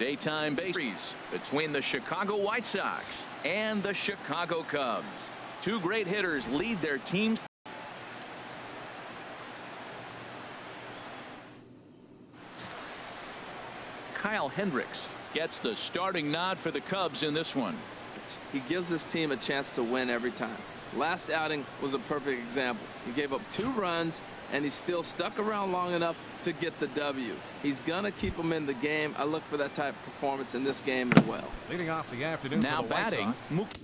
Daytime baseball between the Chicago White Sox and the Chicago Cubs. Two great hitters lead their teams. Kyle Hendricks gets the starting nod for the Cubs in this one. He gives his team a chance to win every time. Last outing was a perfect example. He gave up 2 runs, and he still stuck around long enough to get the W. He's going to keep them in the game. I look for that type of performance in this game as well. Leading off the afternoon now batting, Mookie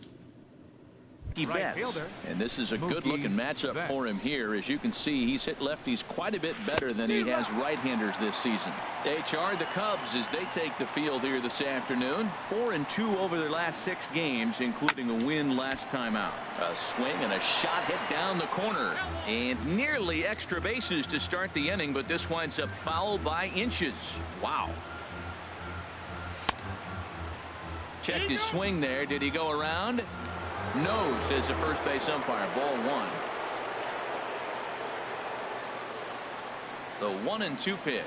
Betts. And this is a good-looking matchup for him here. As you can see, he's hit lefties quite a bit better than he has right-handers this season. HR, the Cubs, as they take the field here this afternoon. 4-2 over their last 6 games, including a win last time out. A swing and a shot hit down the corner. And nearly extra bases to start the inning, but this winds up foul by inches. Wow. Checked his swing there. Did he go around? No, says the first base umpire. Ball 1. The 1-2 pitch.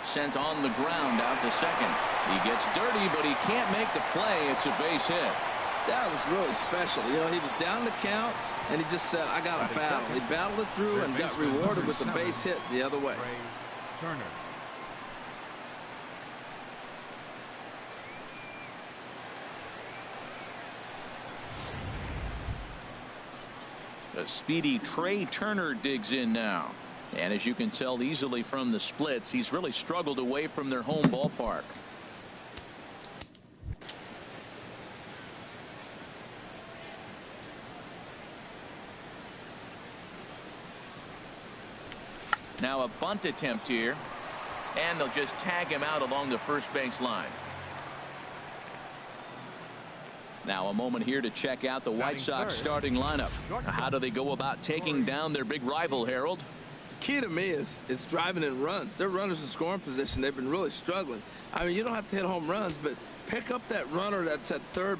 Sent on the ground out to second. He gets dirty, but he can't make the play. It's a base hit. That was really special. You know, he was down the count, and he just said, I got to battle. He battled it through and got rewarded with the base hit the other way. Turner. The speedy Trey Turner digs in now. And as you can tell easily from the splits, he's really struggled away from their home ballpark. Now a bunt attempt here. And they'll just tag him out along the first base line. Now a moment here to check out the White Sox starting lineup. How do they go about taking down their big rival, Harold? The key to me is driving in runs. Their runners in scoring position, they've been really struggling. I mean, you don't have to hit home runs, but pick up that runner that's at third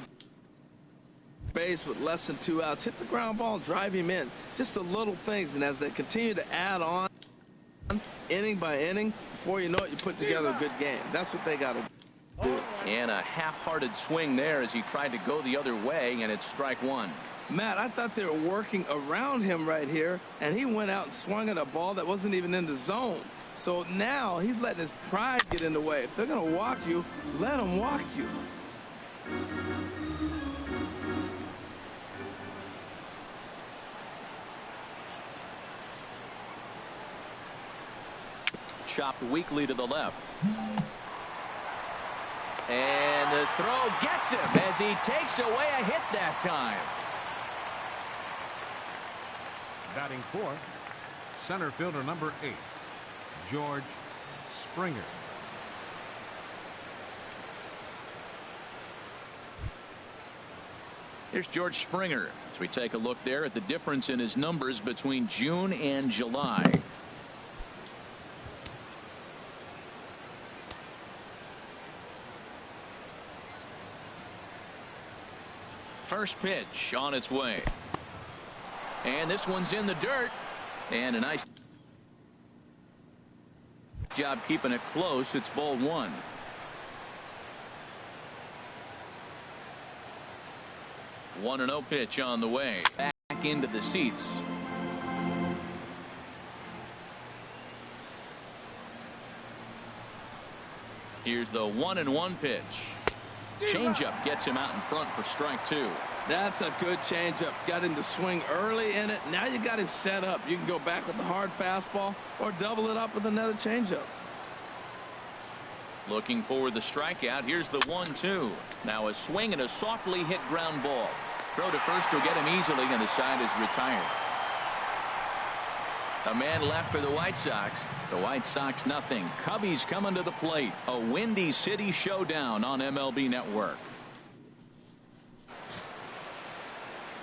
base with less than 2 outs. Hit the ground ball and drive him in. Just the little things, and as they continue to add on inning by inning, before you know it, you put together a good game. That's what they got to do. And a half-hearted swing there as he tried to go the other way, and it's strike 1. Matt, I thought they were working around him right here, and he went out and swung at a ball that wasn't even in the zone. So now he's letting his pride get in the way. If they're going to walk you, let them walk you. Chopped weakly to the left. And the throw gets him as he takes away a hit that time. Batting fourth, center fielder number 8, George Springer. Here's George Springer as we take a look there at the difference in his numbers between June and July. First pitch on its way. And this one's in the dirt. And a nice job keeping it close. It's ball 1. One and 0 pitch on the way. Back into the seats. Here's the 1-1 pitch. Changeup gets him out in front for strike 2. That's a good changeup. Got him to swing early in it. Now you got him set up. You can go back with the hard fastball or double it up with another changeup. Looking for the strikeout. Here's the 1-2. Now a swing and a softly hit ground ball. Throw to first will get him easily, and the side is retired. A man left for the White Sox. The White Sox nothing. Cubbies coming to the plate. A Windy City showdown on MLB Network.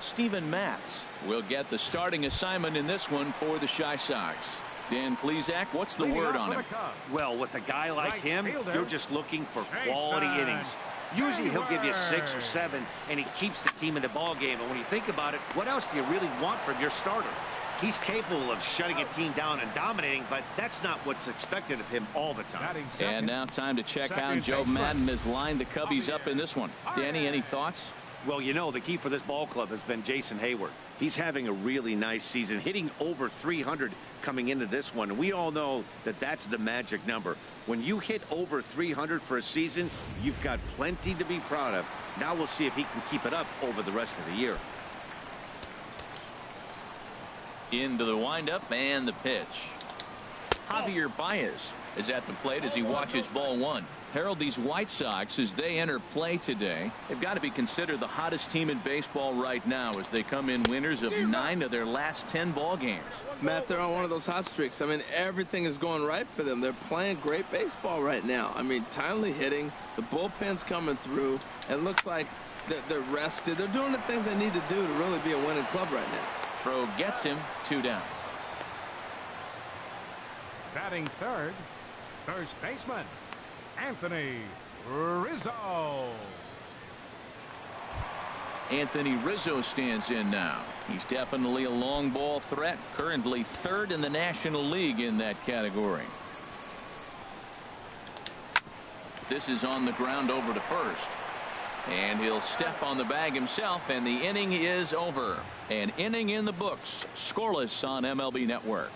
Steven Matz will get the starting assignment in this one for the Chi Sox. Dan Plesac, what's the word on him? Well, with a guy like him, you're just looking for quality innings. Usually he'll give you 6 or 7, and he keeps the team in the ball game. And when you think about it, what else do you really want from your starter? He's capable of shutting a team down and dominating, but that's not what's expected of him all the time. And now time to check how Joe Madden has lined the Cubbies up in this one. Danny, any thoughts? Well, you know, the key for this ball club has been Jason Hayward. He's having a really nice season, hitting over 300 coming into this one. We all know that that's the magic number. When you hit over 300 for a season, you've got plenty to be proud of. Now we'll see if he can keep it up over the rest of the year. Into the windup and the pitch. Javier Baez is at the plate as he watches ball one. Harold, these White Sox, as they enter play today, they've got to be considered the hottest team in baseball right now as they come in winners of 9 of their last 10 ball games. Matt, they're on one of those hot streaks. I mean, everything is going right for them. They're playing great baseball right now. I mean, timely hitting, the bullpen's coming through. It looks like they're rested. They're doing the things they need to do to really be a winning club right now. Throw gets him, 2 down. Batting third, first baseman, Anthony Rizzo. Anthony Rizzo stands in now. He's definitely a long ball threat, currently 3rd in the National League in that category. This is on the ground over to first. And he'll step on the bag himself, and the inning is over. An inning in the books, scoreless on MLB Network.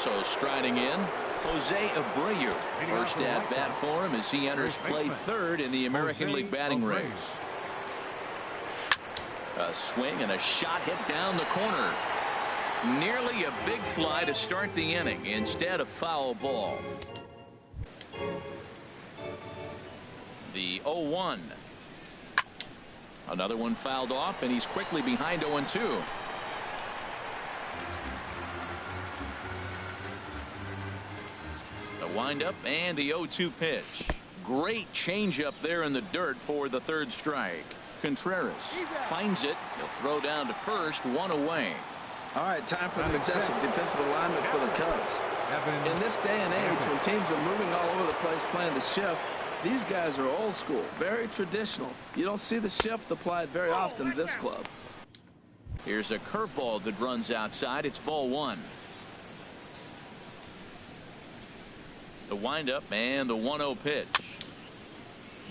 So striding in, Jose Abreu. First at bat for him as he enters play 3rd in the American League batting race. A swing and a shot hit down the corner. Nearly a big fly to start the inning. Instead, a foul ball. The 0-1. Another one fouled off, and he's quickly behind 0-2. The windup and the 0-2 pitch. Great changeup there in the dirt for the 3rd strike. Contreras finds it. He'll throw down to first, 1 away. All right, time for the majestic defensive alignment for the Cubs. In this day and age, when teams are moving all over the place playing the shift, these guys are old school, very traditional. You don't see the shift applied very often to this club. Here's a curveball that runs outside. It's ball 1. The windup and the 1-0 pitch.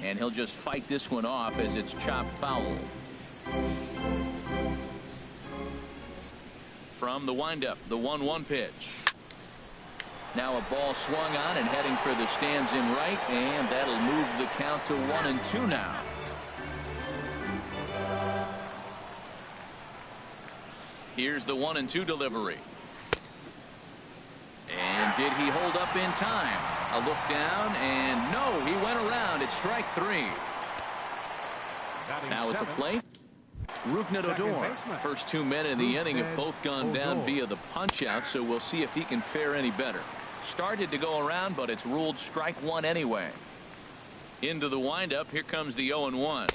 And he'll just fight this one off as it's chopped foul. From the windup, the 1-1 pitch. Now a ball swung on and heading for the stands in right, and that'll move the count to 1-2 now. Here's the 1-2 delivery. And did he hold up in time? A look down, and no, he went around. It's strike 3. Now at the plate, Rougned Odor. First 2 men in the inning have both gone down via the punch out, so we'll see if he can fare any better. Started to go around, but it's ruled strike 1 anyway. Into the windup. Here comes the 0-1.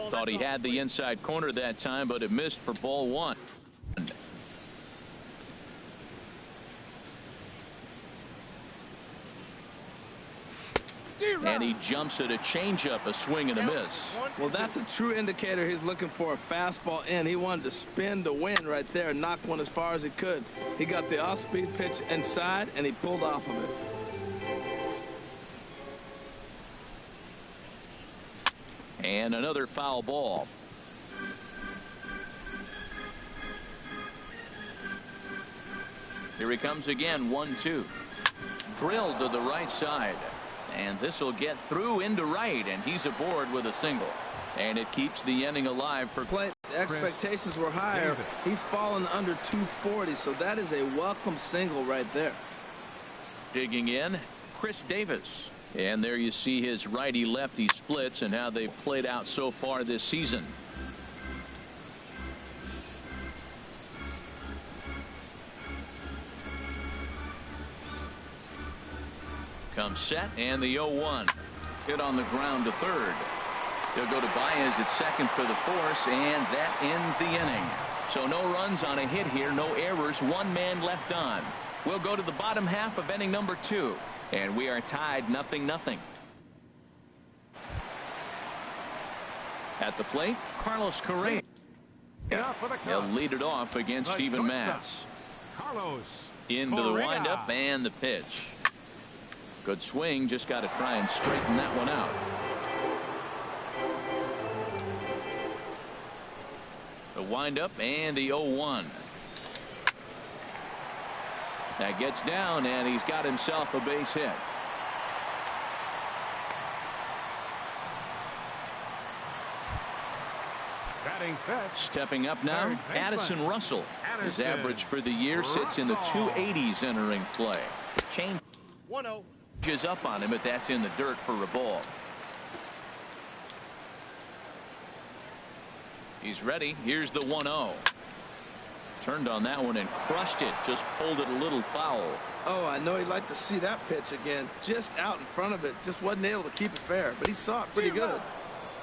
Thought he had the inside corner that time, but it missed for ball 1. And he jumps at a changeup, a swing and a miss. Well, that's a true indicator he's looking for a fastball in. He wanted to spin to win right there and knock one as far as he could. He got the off-speed pitch inside, and he pulled off of it. And another foul ball. Here he comes again, 1-2. Drilled to the right side. And this will get through into right, and he's aboard with a single. And it keeps the inning alive for play. The expectations were higher. He's fallen under 240, so that is a welcome single right there. Digging in, Chris Davis. And there you see his righty-lefty splits and how they've played out so far this season. Comes set, and the 0-1. Hit on the ground to third. He'll go to Baez at second for the force, and that ends the inning. So no runs on a hit here, no errors, 1 man left on. We'll go to the bottom half of inning number 2, and we are tied 0-0. At the plate, Carlos Correa. He'll lead it off against Steven Matz. Carlos Into the windup and the pitch. Good swing. Just got to try and straighten that one out. The windup and the 0-1. That gets down, and he's got himself a base hit. Stepping up now, Addison Russell. His average for the year sits in the 280s entering play. Changes up on him, but that's in the dirt for a ball. He's ready. Here's the 1-0. Turned on that one and crushed it. Just pulled it a little foul. Oh, I know he'd like to see that pitch again. Just out in front of it. Just wasn't able to keep it fair, but he saw it pretty good.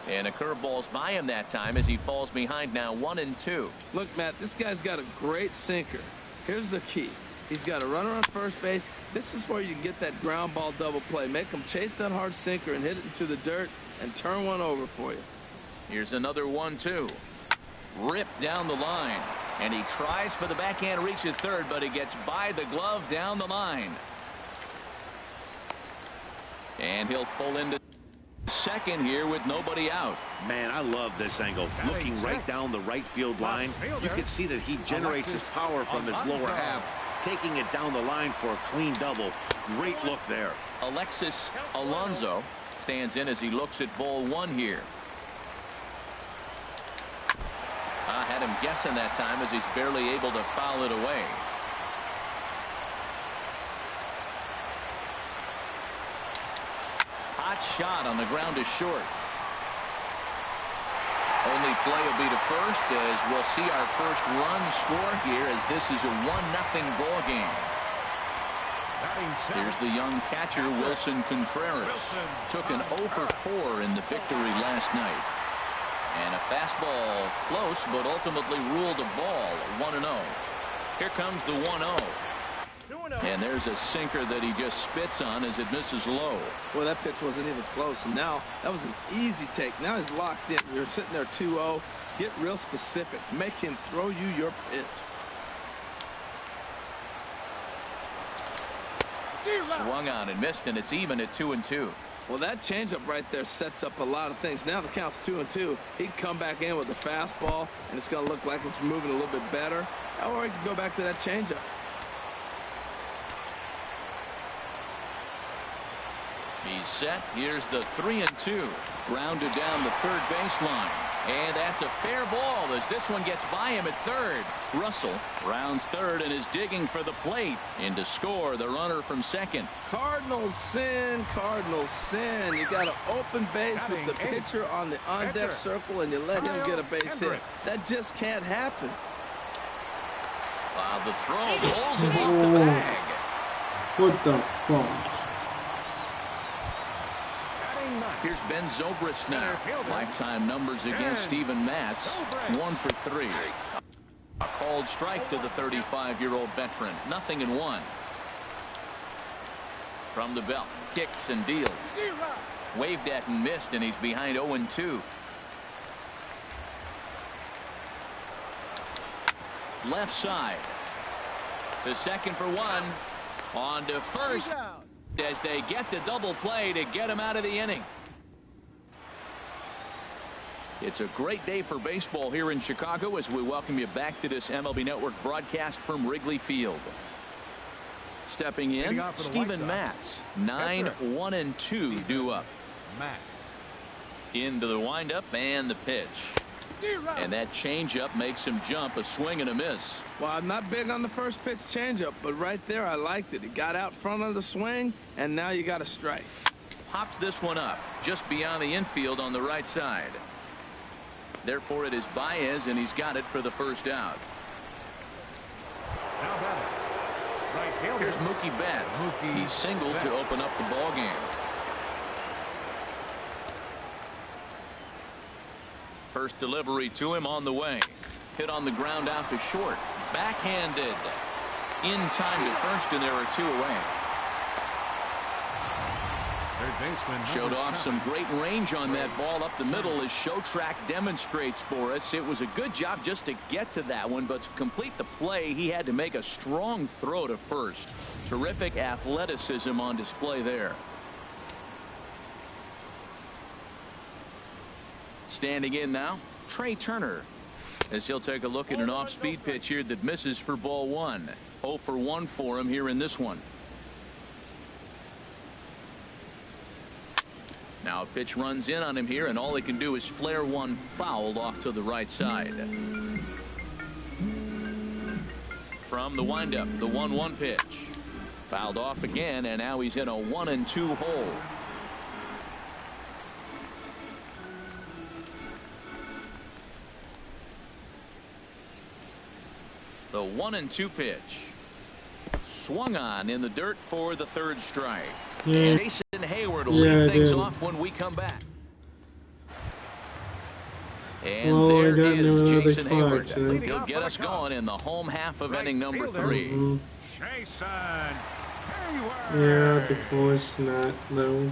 And a curveball's by him that time as he falls behind now 1-2. Look, Matt, this guy's got a great sinker. Here's the key. He's got a runner on first base. This is where you can get that ground ball double play. Make him chase that hard sinker and hit it into the dirt and turn one over for you. Here's another 1-2. Ripped down the line. And he tries for the backhand reach at third, but he gets by the glove down the line. And he'll pull into second here with nobody out. Man, I love this angle. Looking right down the right field line, you can see that he generates his power from his lower half, taking it down the line for a clean double. Great look there. Alexis Alonso stands in as he looks at ball one here. I had him guessing that time as he's barely able to foul it away. Hot shot on the ground is short. Only play will be to first as we'll see our first run score here as this is a 1-0 ball game. Here's the young catcher Wilson Contreras. Took an 0 for 4 in the victory last night. And a fastball close, but ultimately ruled a ball 1-0. Here comes the 1-0. And there's a sinker that he just spits on as it misses low. Well, that pitch wasn't even close. And now that was an easy take. Now he's locked in. You're sitting there 2-0. Get real specific. Make him throw you your pitch. Swung on and missed, and it's even at 2-2. Well, that changeup right there sets up a lot of things. Now the count's 2-2. He'd come back in with a fastball, and it's going to look like it's moving a little bit better. Or he can go back to that changeup. He's set. Here's the 3-2. Grounded down the third baseline. And that's a fair ball as this one gets by him at third. Russell rounds third and is digging for the plate. And to score, the runner from second. Cardinals sin, Cardinals sin. You got an open base with the pitcher on the on-deck circle, and you let him get a base hit. That just can't happen. The throw pulls him off the bag. What the fuck? Here's Ben Zobrist now. Lifetime numbers against Steven Matz. 1 for 3. A called strike to the 35-year-old veteran. 0-1. From the belt. Kicks and deals. Waved at and missed, and he's behind 0-2. Left side. To second for 1. On to first as they get the double play to get him out of the inning. It's a great day for baseball here in Chicago as we welcome you back to this MLB Network broadcast from Wrigley Field. Stepping in, Steven Matz. 9-1-2 due up. Into the windup and the pitch. And that changeup makes him jump. A swing and a miss. Well, I'm not big on the first pitch changeup, but right there I liked it. He got out front of the swing, and now you got a strike. Pops this one up just beyond the infield on the right side. Therefore, it is Baez, and he's got it for the first out. Here's Mookie Betts. He singled to open up the ball game. First delivery to him on the way. Hit on the ground out to short. Backhanded. In time to first, and there are 2 away. Third baseman Showed off some great range on that ball up the middle, as Show Track demonstrates for us. It was a good job just to get to that one, but to complete the play, he had to make a strong throw to first. Terrific athleticism on display there. Standing in now, Trey Turner, as he'll take a look at an off-speed pitch here that misses for ball one. 0 for 1 for him here in this one. Now a pitch runs in on him here, and all he can do is flare one foul off to the right side. From the windup, the 1-1 pitch. Fouled off again, and now he's in a 1-2 hole. The 1-2 pitch. Swung on in the dirt for the third strike. And Jason Hayward will lead things off when we come back. And there is Jason Hayward. He'll get us going in the home half of inning number 3. Jason Hayward. Yeah, because not though.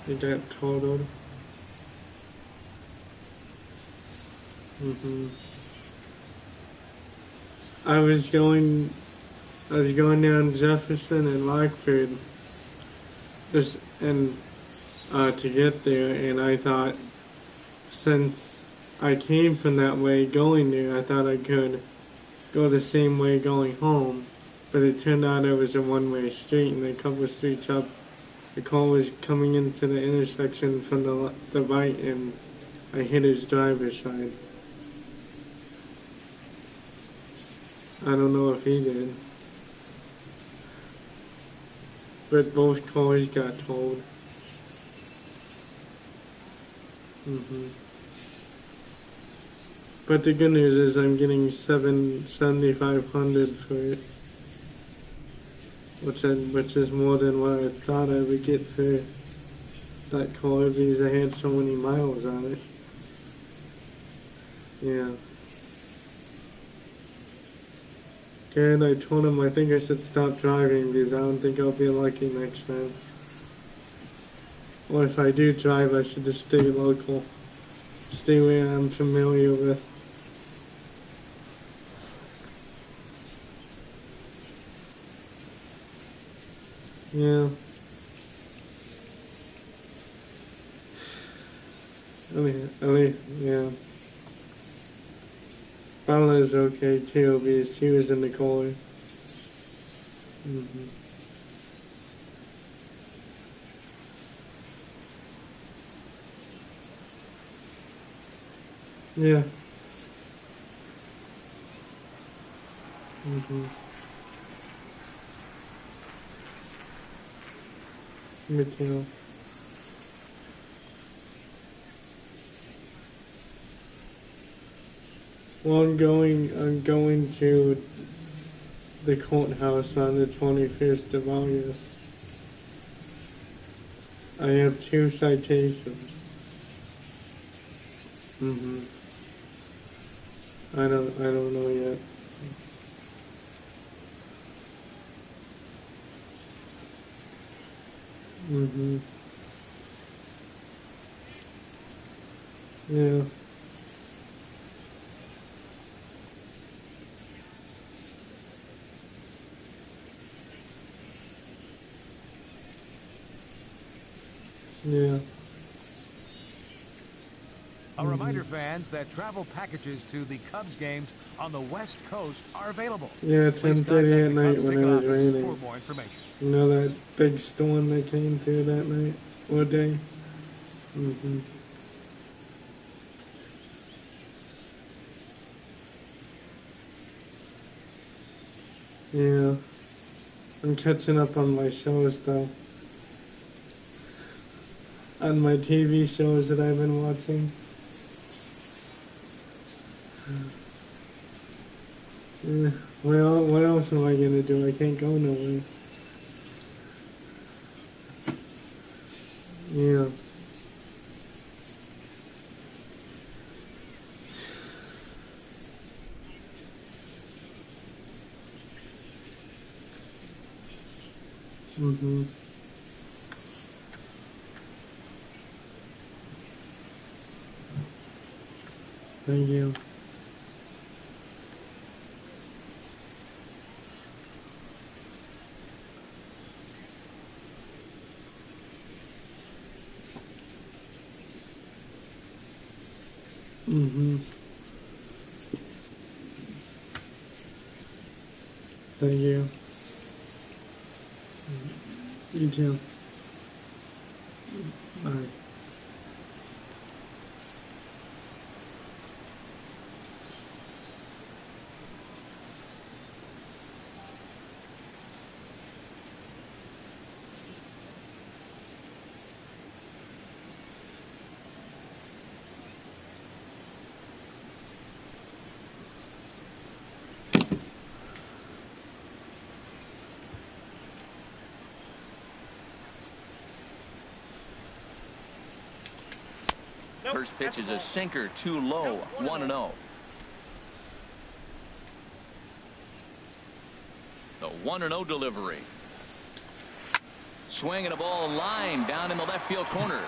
He got totaled. I was going down Jefferson and Lockford to get there, and I thought, since I came from that way going there, I thought I could go the same way going home, but it turned out it was a one-way street, and a couple of streets up, the car was coming into the intersection from the right, and I hit his driver's side. I don't know if he did. But both cars got towed. But the good news is I'm getting $7,500 for it. Which is more than what I thought I would get for that car because I had so many miles on it. Yeah. And I told him I think I should stop driving because I don't think I'll be lucky next time. Or if I do drive, I should just stay local. Stay where I'm familiar with. Yeah. Yeah. Bella's okay too because he was in the car. Yeah. Me too. Well, I'm going to the courthouse on the 21st of August. I have 2 citations. I don't know yet. Yeah. Yeah. A reminder, fans, that travel packages to the Cubs games on the West Coast are available. Yeah, 10:30 at night when it was raining. For more information. You know that big storm that came through that night or day? Yeah. I'm catching up on my shows though. On my TV shows that I've been watching. Well, what else am I gonna do? I can't go nowhere. Yeah. Thank you. Thank you. You too. Bye. First pitch is a sinker, too low, 1-0. The 1-0 delivery. Swinging a ball line down in the left field corner.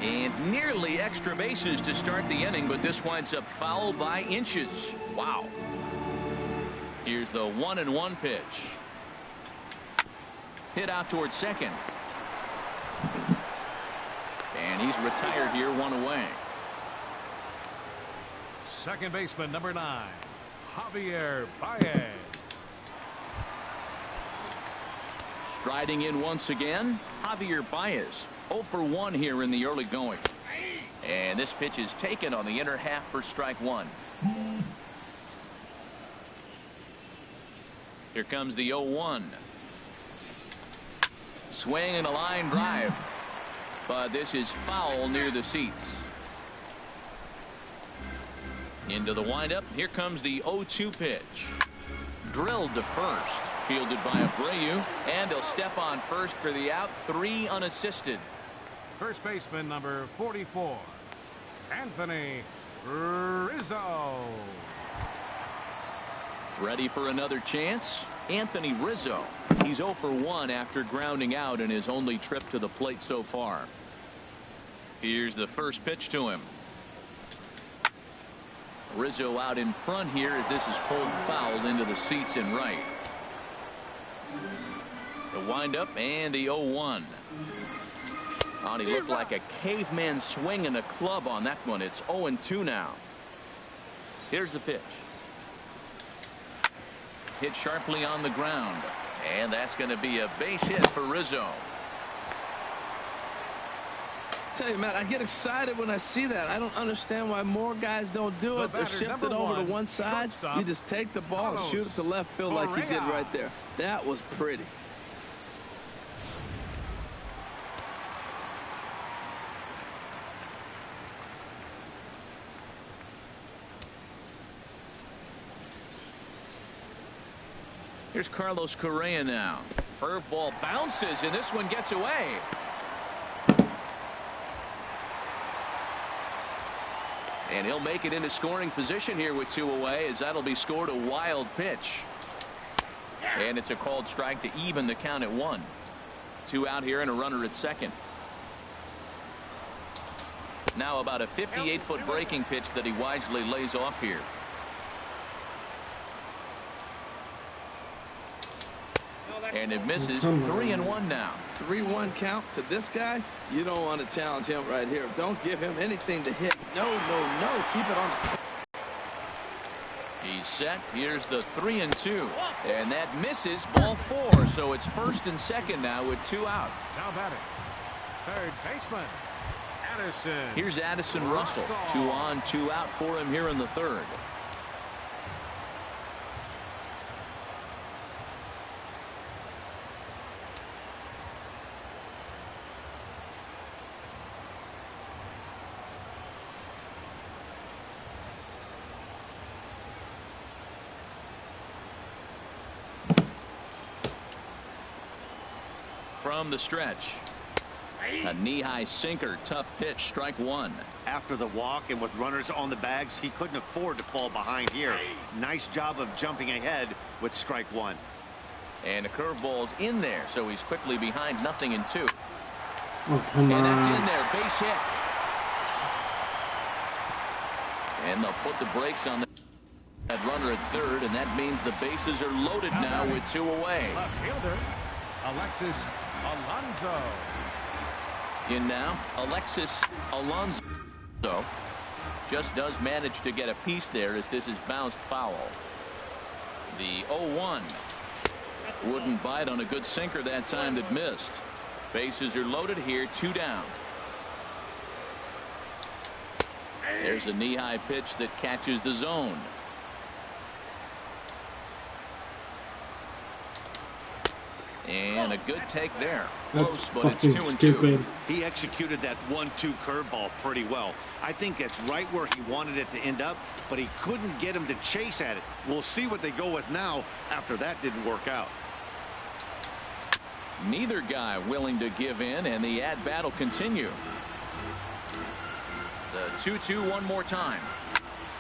And nearly extra bases to start the inning, but this winds up foul by inches. Wow. Here's the 1-1 pitch. Hit out towards second. And he's retired here, 1 away. Second baseman, number 9, Javier Baez. Striding in once again, Javier Baez. 0 for 1 here in the early going. And this pitch is taken on the inner half for strike 1. Here comes the 0-1. Swing and a line drive. But this is foul near the seats. Into the windup. Here comes the 0-2 pitch. Drilled to first. Fielded by Abreu. And he'll step on first for the out. 3 unassisted. First baseman, number 44, Anthony Rizzo. Ready for another chance? Anthony Rizzo. He's 0 for 1 after grounding out in his only trip to the plate so far. Here's the first pitch to him. Rizzo out in front here as this is pulled foul into the seats in right. The windup and the 0-1. Oh, he looked like a caveman swinging a club on that one. It's 0-2 now. Here's the pitch. Hit sharply on the ground. And that's going to be a base hit for Rizzo. Tell you, Matt, I get excited when I see that. I don't understand why more guys don't do it. They're shifted over to one side. You just take the ball and shoot it to left field like he did right there. That was pretty. Here's Carlos Correa now. Curveball bounces, and this one gets away. And he'll make it into scoring position here with 2 away, as that'll be scored a wild pitch. And it's a called strike to even the count at 1. 2 out here and a runner at second. Now about a 58-foot breaking pitch that he wisely lays off here. And it misses. 3-1 now. 3-1 count to this guy. You don't want to challenge him right here. Don't give him anything to hit. No, no, no. Keep it on. He's set. Here's the 3-2. And that misses. Ball 4. So it's first and second now with 2 out. Now batting, third baseman, Addison. Here's Addison Russell. 2 on, 2 out for him here in the third. From the stretch, a knee-high sinker, tough pitch, strike 1. After the walk and with runners on the bags, he couldn't afford to fall behind here. Nice job of jumping ahead with strike 1. And the curveball's in there, so he's quickly behind 0-2. Oh, come on. And that's in there, base hit. And they'll put the brakes on that runner at third, and that means the bases are loaded now with 2 away. Left fielder, Alexis Alonso. In now, Alexis Alonso just does manage to get a piece there as this is bounced foul. The 0-1 wouldn't bite on a good sinker that time that missed. Bases are loaded here, 2 down. There's a knee-high pitch that catches the zone. And a good take there. Close, but it's 2-2. He executed that 1-2 curveball pretty well. I think it's right where he wanted it to end up, but he couldn't get him to chase at it. We'll see what they go with now after that didn't work out. Neither guy willing to give in, and the at-bat will continue. The 2-2 one more time.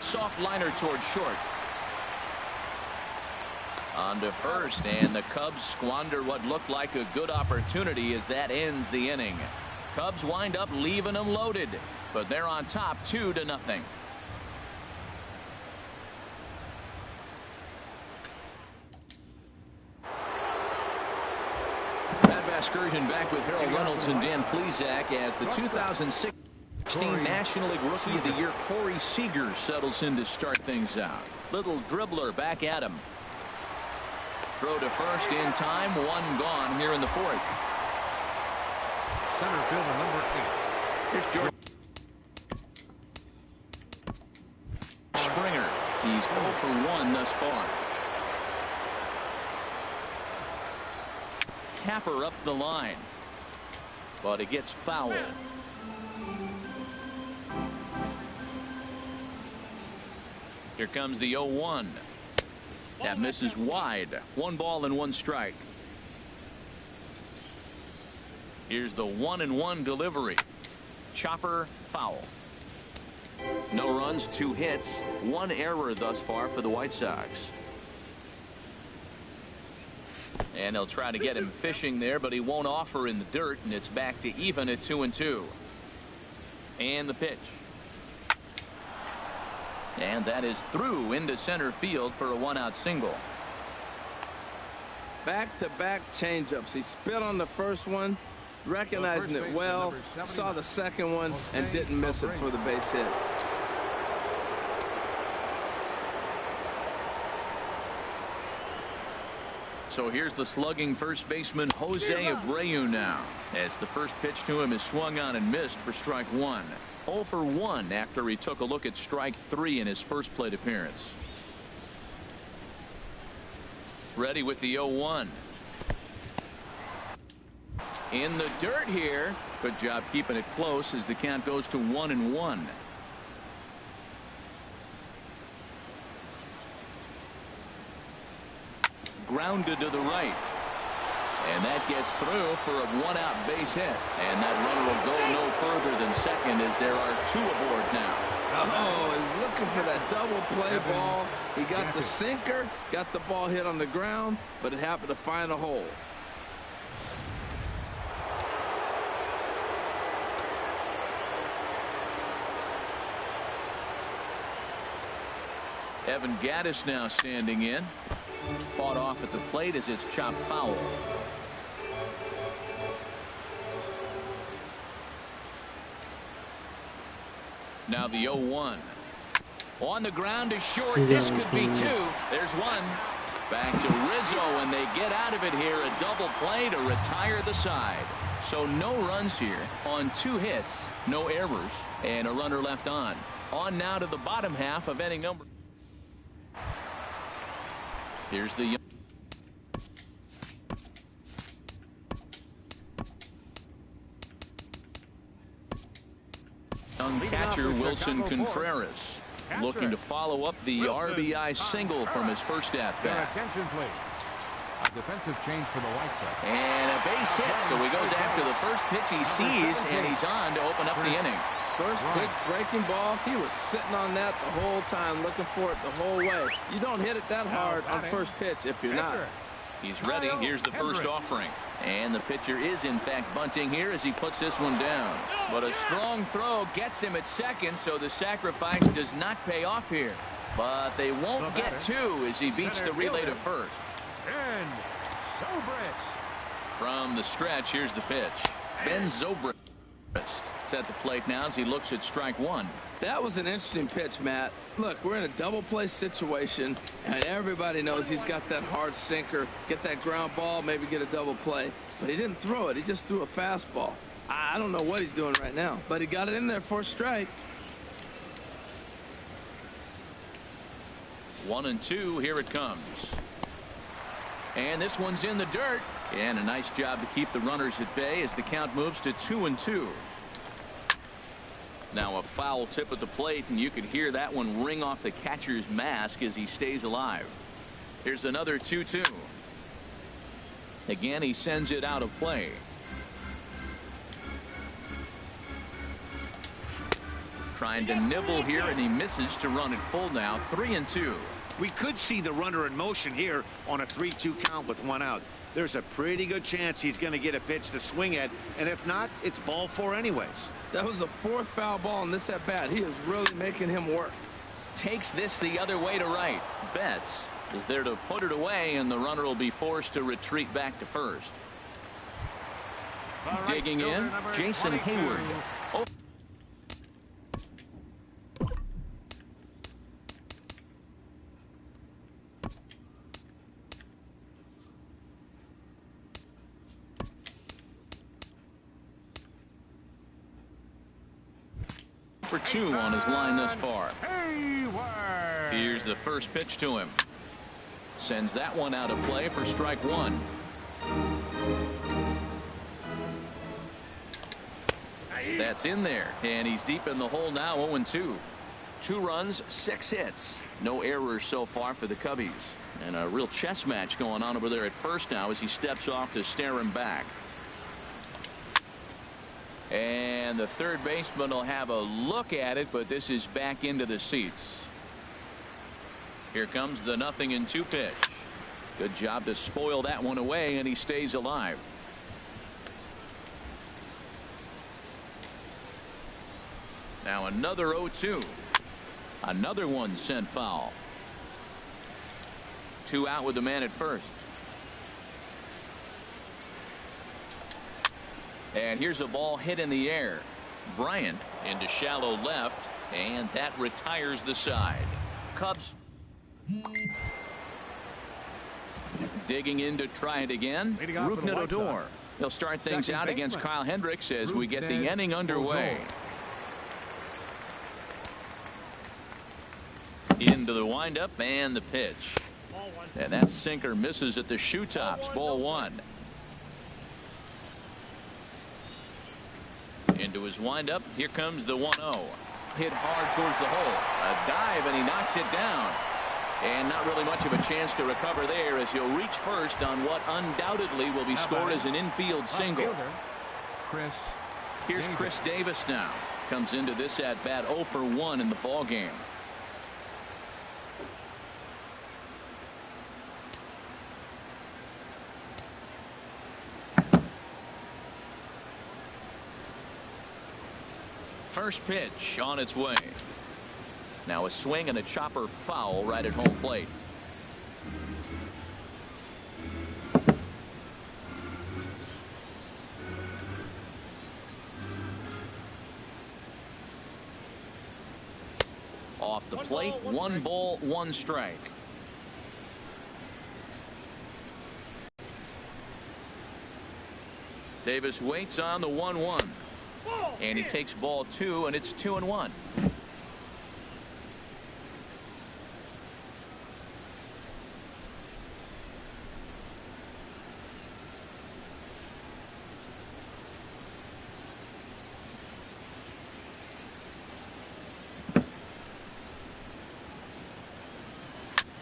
Soft liner towards short. On to first, and the Cubs squander what looked like a good opportunity as that ends the inning. Cubs wind up leaving them loaded, but they're on top 2-0. That excursion back with Harold Reynolds and Dan Plesac as the 2016 National League Rookie of the Year Corey Seager settles in to start things out. Little dribbler back at him. Throw to first in time. 1 gone here in the 4th. Center fielder number 8. Here's George Springer. He's 0 for 1 thus far. Tapper up the line, but it gets foul. Here comes the 0-1. That misses wide. 1 ball and 1 strike. Here's the 1-1 delivery. Chopper foul. No runs, 2 hits, 1 error thus far for the White Sox. And they'll try to get him fishing there, but he won't offer in the dirt, and it's back to even at 2-2. And the pitch. And that is through into center field for a 1-out single. Back-to-back changeups. He spit on the first one, recognizing it well, saw the second one, and didn't miss it for the base hit. So here's the slugging first baseman Jose Abreu now, as the first pitch to him is swung on and missed for strike 1. 0 for 1 after he took a look at strike 3 in his first plate appearance. Ready with the 0-1. In the dirt here. Good job keeping it close as the count goes to 1-1. Grounded to the right. And that gets through for a 1-out base hit. And that runner will go no further than second as there are 2 aboard now. Oh, he's looking for that double play ball. He got the sinker, got the ball hit on the ground, but it happened to find a hole. Evan Gattis now standing in. Fought off at the plate as it's chopped foul. Now the 0-1. On the ground to short. This could be 2. There's 1. Back to Rizzo, and they get out of it here. A double play to retire the side. So no runs here on 2 hits, no errors, and a runner left on. On now to the bottom half of inning number. Here's the young catcher Wilson Contreras, looking to follow up the RBI single from his first at-bat. Attention, please. A defensive change for the White Sox. And a base hit, so he goes after the first pitch he sees, and he's on to open up the inning. First pitch breaking ball, he was sitting on that the whole time, looking for it the whole way. You don't hit it that hard on first pitch if you're not. He's ready. Here's the first offering. And the pitcher is, in fact, bunting here as he puts this one down. But a strong throw gets him at second, so the sacrifice does not pay off here. But they won't get two as he beats the relay to first. And Zobrist. From the stretch, here's the pitch. Ben Zobrist is at the plate now as he looks at strike one. That was an interesting pitch, Matt. Look, we're in a double play situation, and everybody knows he's got that hard sinker. Get that ground ball, maybe get a double play. But he didn't throw it. He just threw a fastball. I don't know what he's doing right now, but he got it in there for a strike. 1-2. Here it comes. And this one's in the dirt. And a nice job to keep the runners at bay as the count moves to 2-2. Now a foul tip at the plate, and you could hear that one ring off the catcher's mask as he stays alive. Here's another 2-2. Again, he sends it out of play. Trying to nibble here, and he misses to run it full now. 3-2. We could see the runner in motion here on a 3-2 count with one out. There's a pretty good chance he's going to get a pitch to swing at, and if not, it's ball four anyways. That was the fourth foul ball in this at bat. He is really making him work. Takes this the other way to right. Betts is there to put it away, and the runner will be forced to retreat back to first. Digging in, Jason Hayward. Oh. For 2 on his line thus far. Here's the first pitch to him. Sends that one out of play for strike one. That's in there, and he's deep in the hole now. 0-2. 2 runs, 6 hits. No errors so far for the Cubbies. And a real chess match going on over there at first now as he steps off to stare him back. And the third baseman will have a look at it, but this is back into the seats. Here comes the 0-2 pitch. Good job to spoil that one away, and he stays alive. Now another 0-2. Another one sent foul. 2 out with the man at first. And here's a ball hit in the air. Bryant into shallow left, and that retires the side. Cubs digging in to try it again. Rougned Odor. He'll start things out against Kyle Hendricks as we get the inning underway. Into the windup and the pitch. And that sinker misses at the shoe tops. Ball 1. Into his windup. Here comes the 1-0. Hit hard towards the hole. A dive, and he knocks it down. And not really much of a chance to recover there as he'll reach first on what undoubtedly will be scored as an infield single. Here's Chris Davis now. Comes into this at bat 0 for 1 in the ball game. First pitch on its way. Now a swing and a chopper foul right at home plate. Off the plate, 1 ball, 1 strike. Davis waits on the 1-1. And he takes ball 2, and it's 2-1.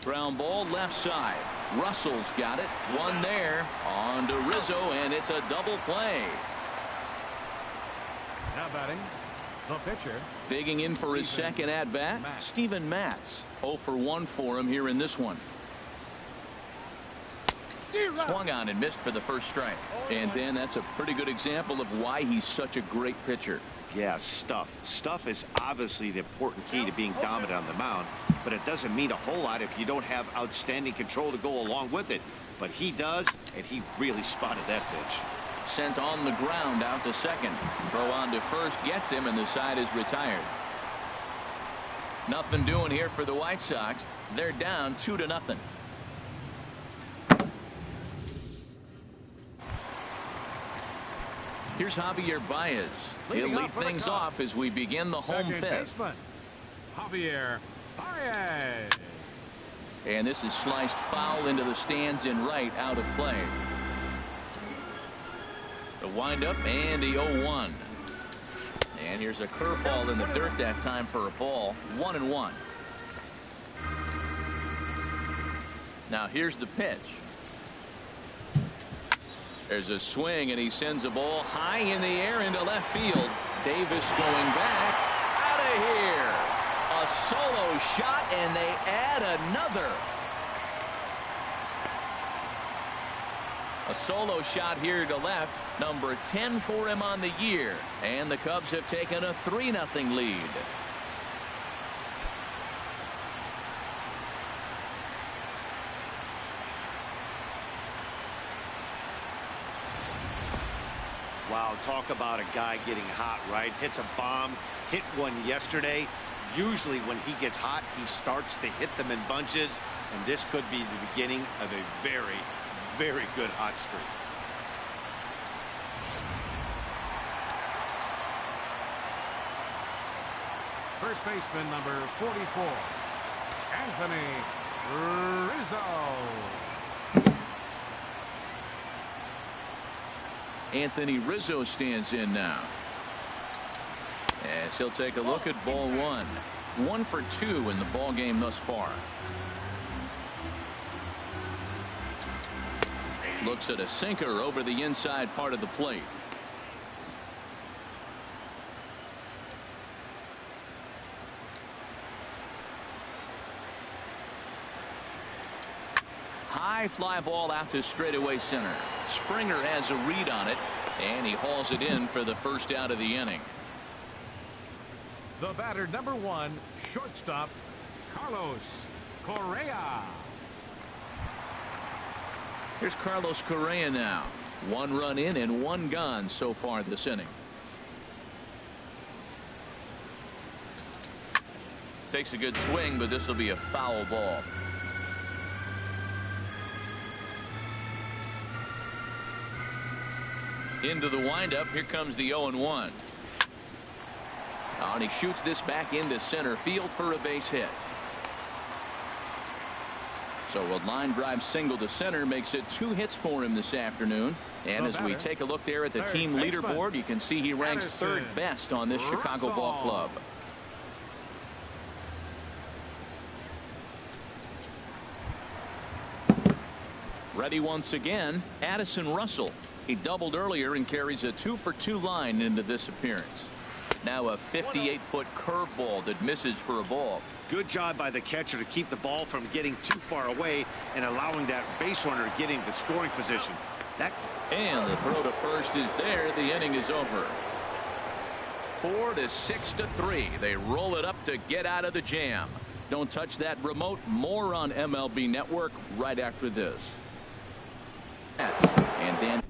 Ground ball left side. Russell's got it. 1 there. On to Rizzo, and it's a double play. Now batting, the pitcher. Digging in for his second at bat, Steven Matz. 0 for 1 for him here in this one. Swung on and missed for the first strike. And then that's a pretty good example of why he's such a great pitcher. Yeah, stuff. Stuff is obviously the important key to being dominant on the mound, but it doesn't mean a whole lot if you don't have outstanding control to go along with it. But he does, and he really spotted that pitch. Sent on the ground out to second. Throw on to first gets him, and the side is retired. Nothing doing here for the White Sox. They're down 2-0. Here's Javier Baez. He'll lead things off as we begin the home fifth. Javier Baez. And this is sliced foul into the stands in right, out of play. The windup and the 0-1. And here's a curveball in the dirt that time for a ball. 1-1. Now here's the pitch. There's a swing, and he sends a ball high in the air into left field. Davis going back. Out of here. A solo shot, and they add another. A solo shot here to left. Number 10 for him on the year. And the Cubs have taken a 3-0 lead. Wow, talk about a guy getting hot, right? Hits a bomb, hit one yesterday. Usually when he gets hot, he starts to hit them in bunches, and this could be the beginning of a very, very good hot streak. First baseman number 44, Anthony Rizzo. Anthony Rizzo stands in now. As he'll take a look at ball one. 1 for 2 in the ball game thus far. Looks at a sinker over the inside part of the plate. High fly ball out to straightaway center. Springer has a read on it, and he hauls it in for the first out of the inning. The batter, number 1, shortstop, Carlos Correa. Here's Carlos Correa now. 1 run in and 1 gone so far this inning. Takes a good swing, but this will be a foul ball. Into the windup. Here comes the 0-1. And he shoots this back into center field for a base hit. So a line drive single to center makes it 2 hits for him this afternoon. And as we take a look there at the team leaderboard, you can see he ranks 3rd best on this Chicago ball club. Ready once again, Addison Russell. He doubled earlier and carries a 2 for 2 line into this appearance. Now a 58-foot curveball that misses for a ball. Good job by the catcher to keep the ball from getting too far away and allowing that base runner to get into scoring position. And the throw to first is there. The inning is over. 4-6-3. They roll it up to get out of the jam. Don't touch that remote. More on MLB Network right after this. And then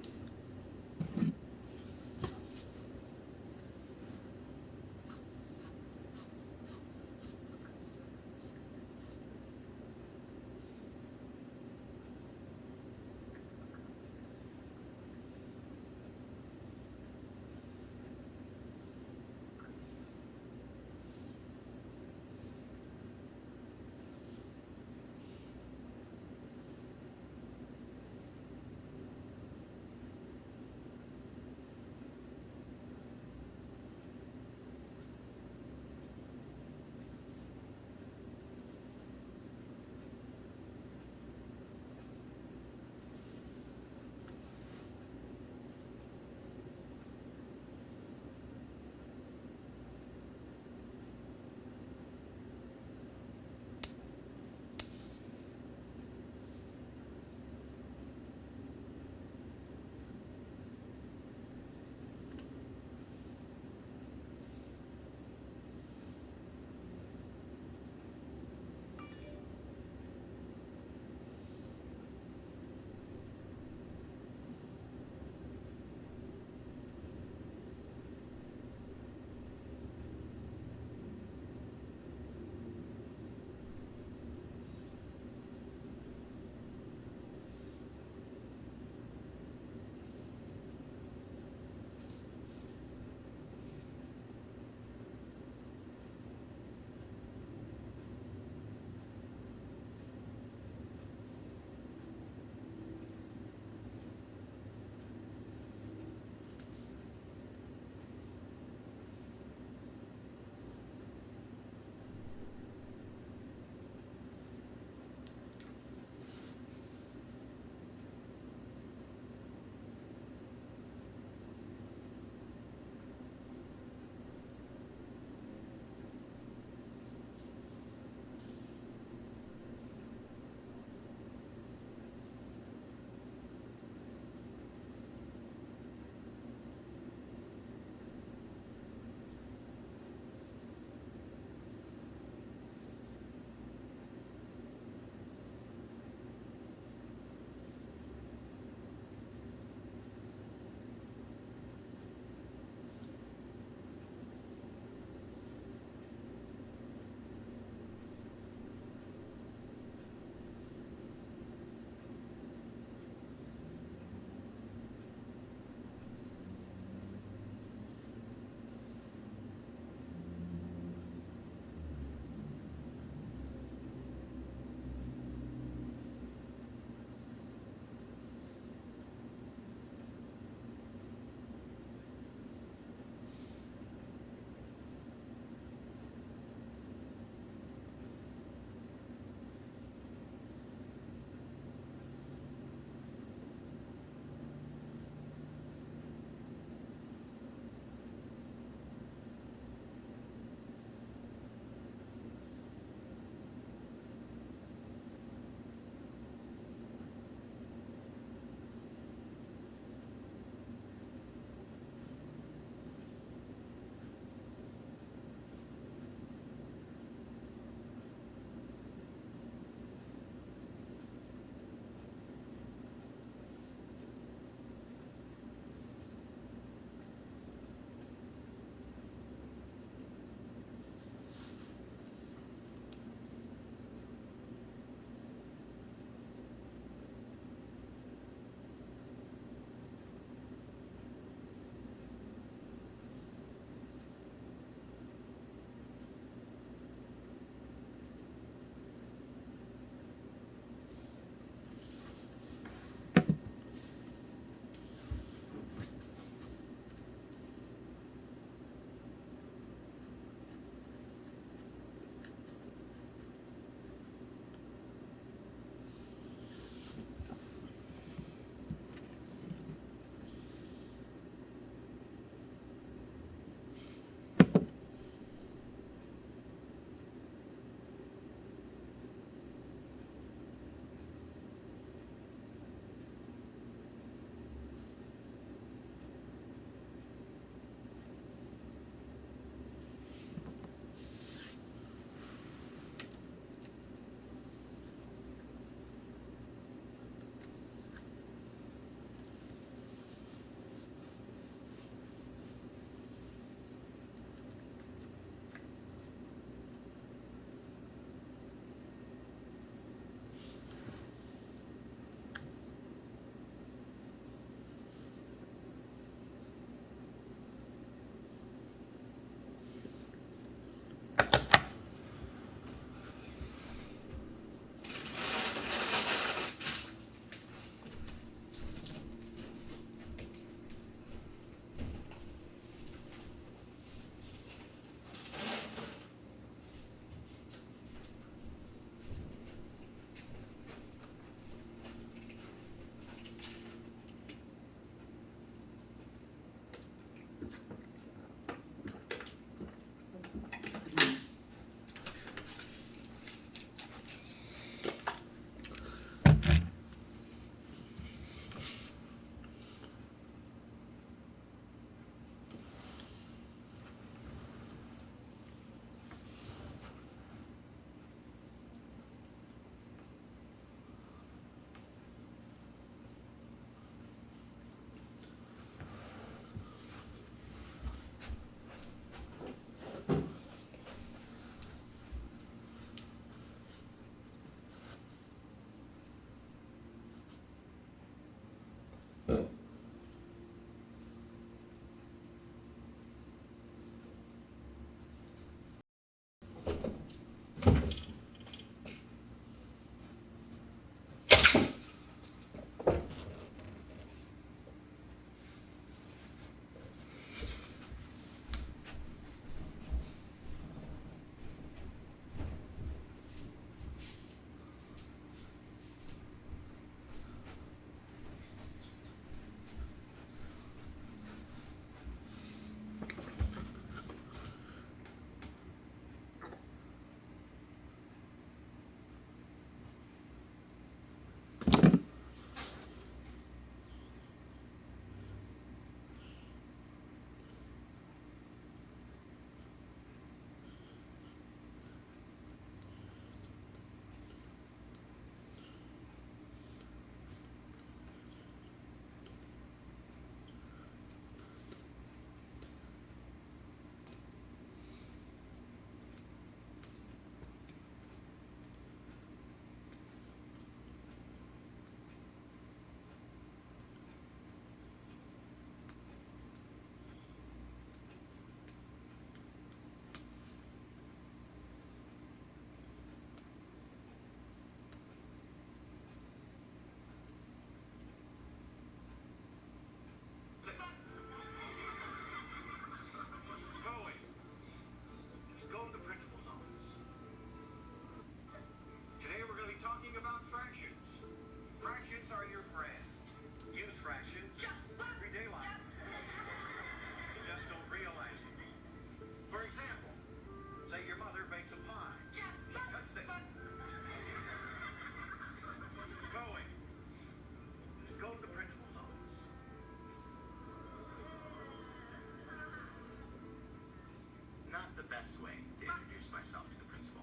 best way to introduce myself to the principal.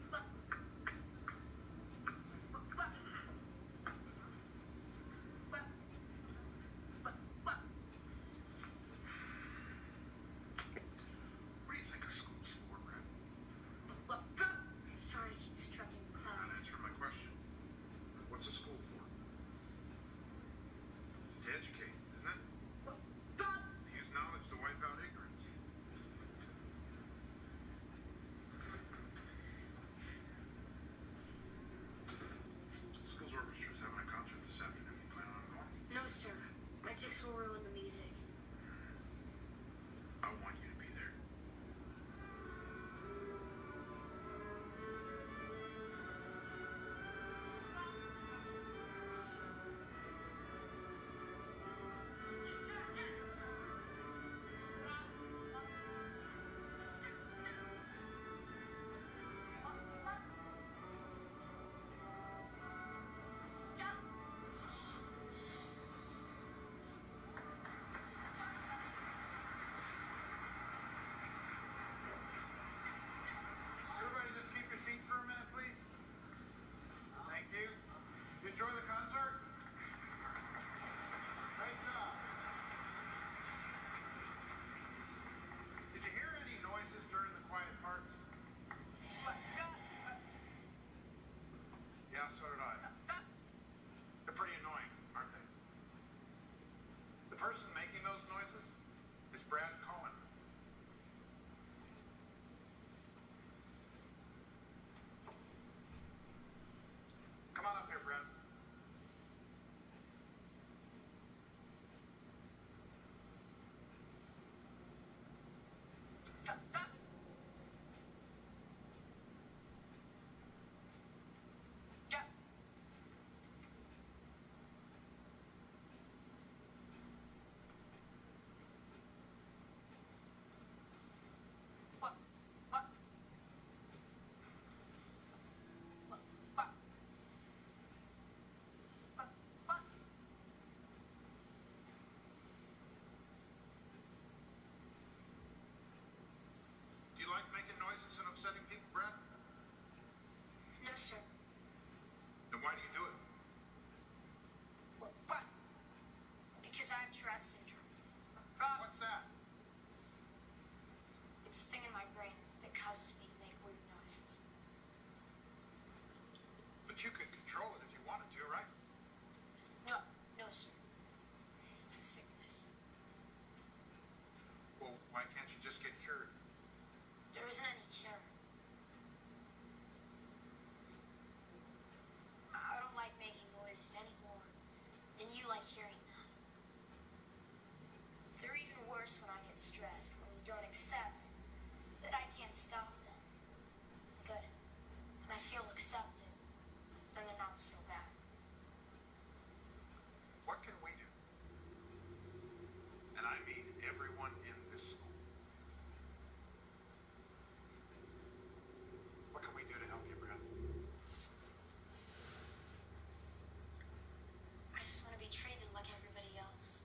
What do you think a school's for, Brad? Sorry, I keep disrupting the You're not class. answering my question. What's a school for? To educate, isn't it? To use knowledge to wipe out ignorance. School's orchestra's having a concert this afternoon. You plan on going? No, sir. My ticks will ruin the music. I want you to be there. Everybody just keep your seats for a minute, please. Thank you. You enjoy the concert? Great job. Did you hear any noises during the quiet parts? Yeah, so did I. They're pretty annoying, aren't they? The person making those noises is Brad Cohen. Come on up here, Brad. Do you like making noises and upsetting people, Brad? No, sir. Then why do you do it? What? Because I have Tourette syndrome. What's that? It's a thing in my brain that causes me to make weird noises. But you could control it if you wanted to, right? No, sir. It's a sickness. Well, why can't you just get cured? There isn't any cure. I don't like making noises any more than you like hearing them. They're even worse when I get stressed, when you don't accept that I can't stop them. But when I feel accepted, then they're not so bad. What can we do? And I mean everyone in this school. What can we do to help you, Brad? I just want to be treated like everybody else.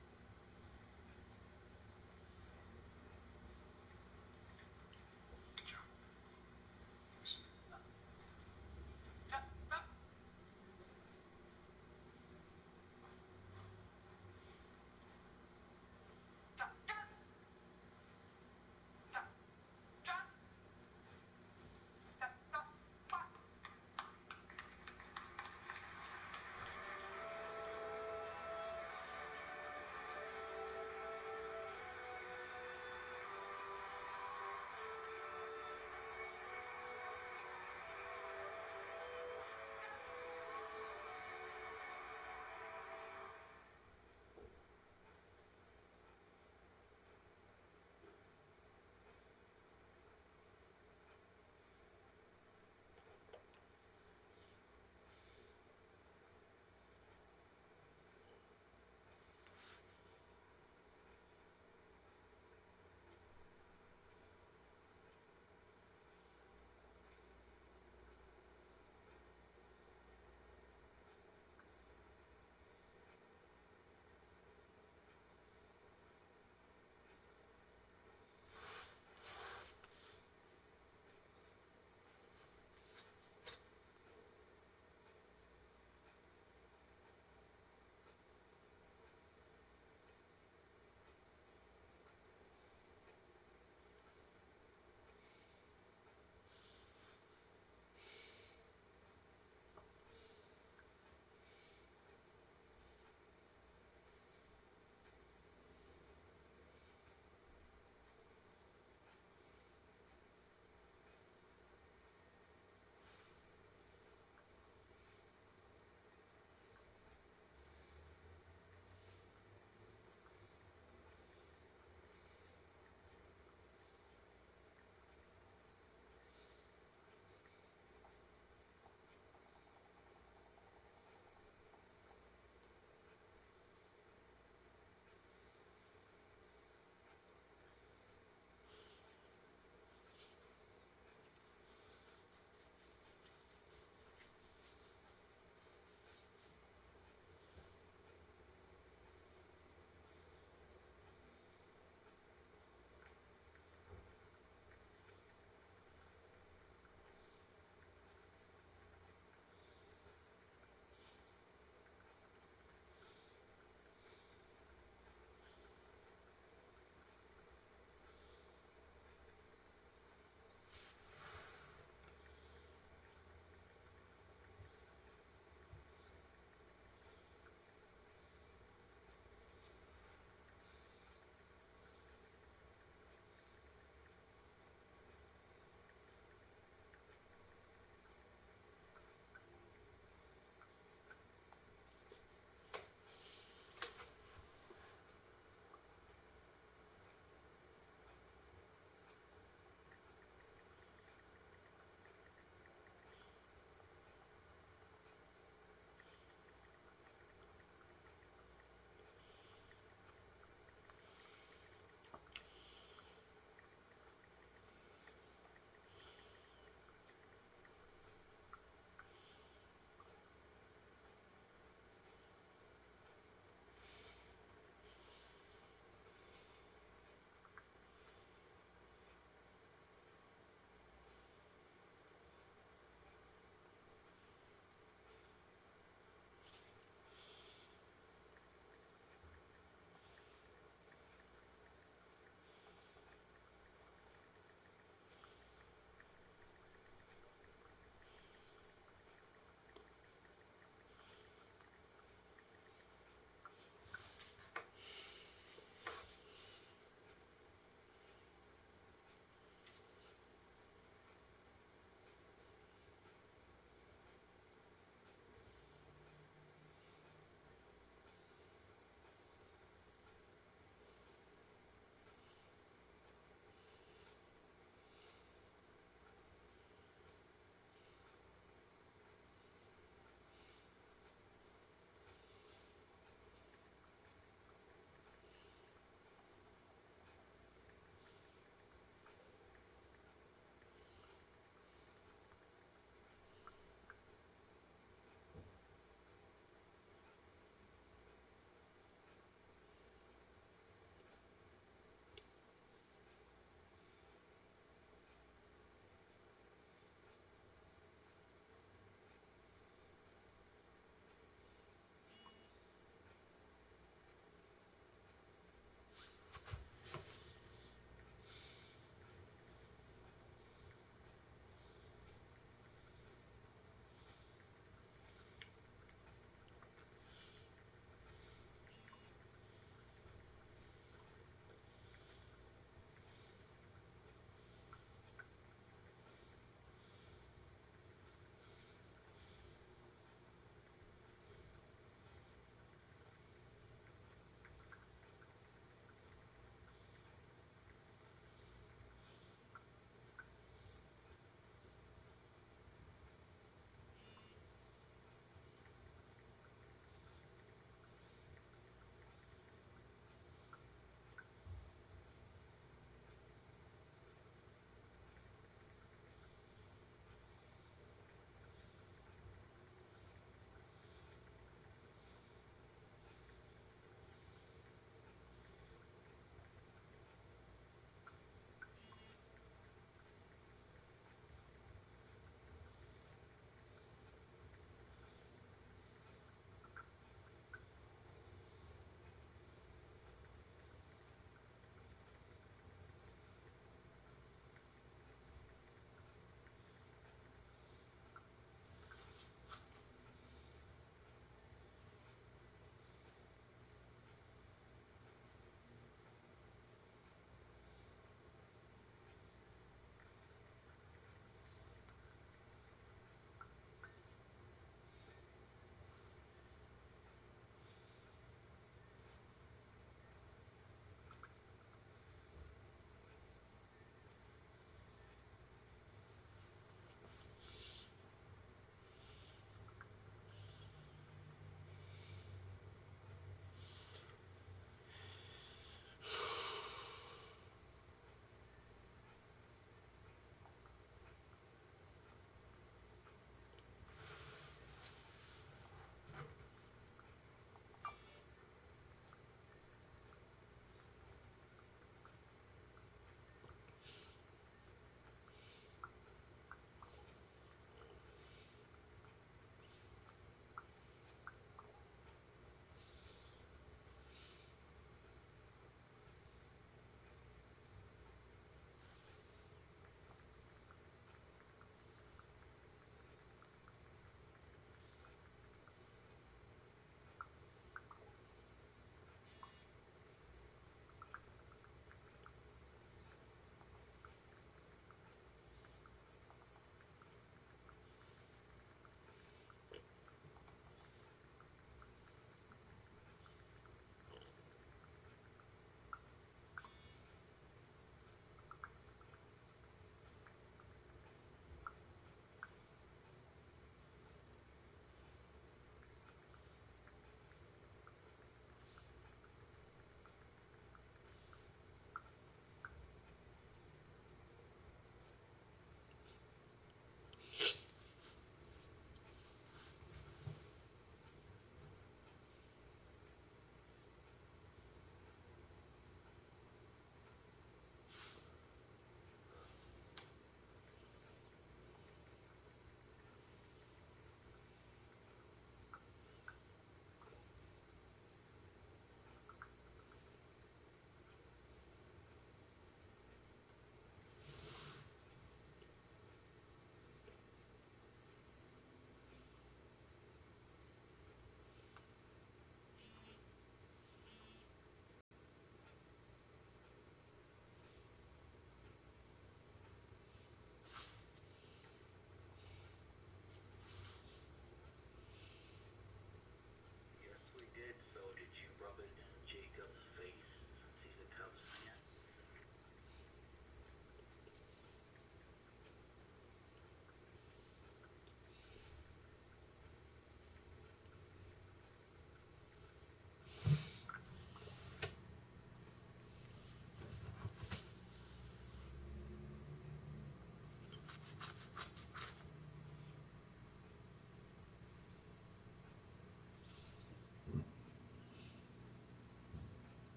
Good job. Listen.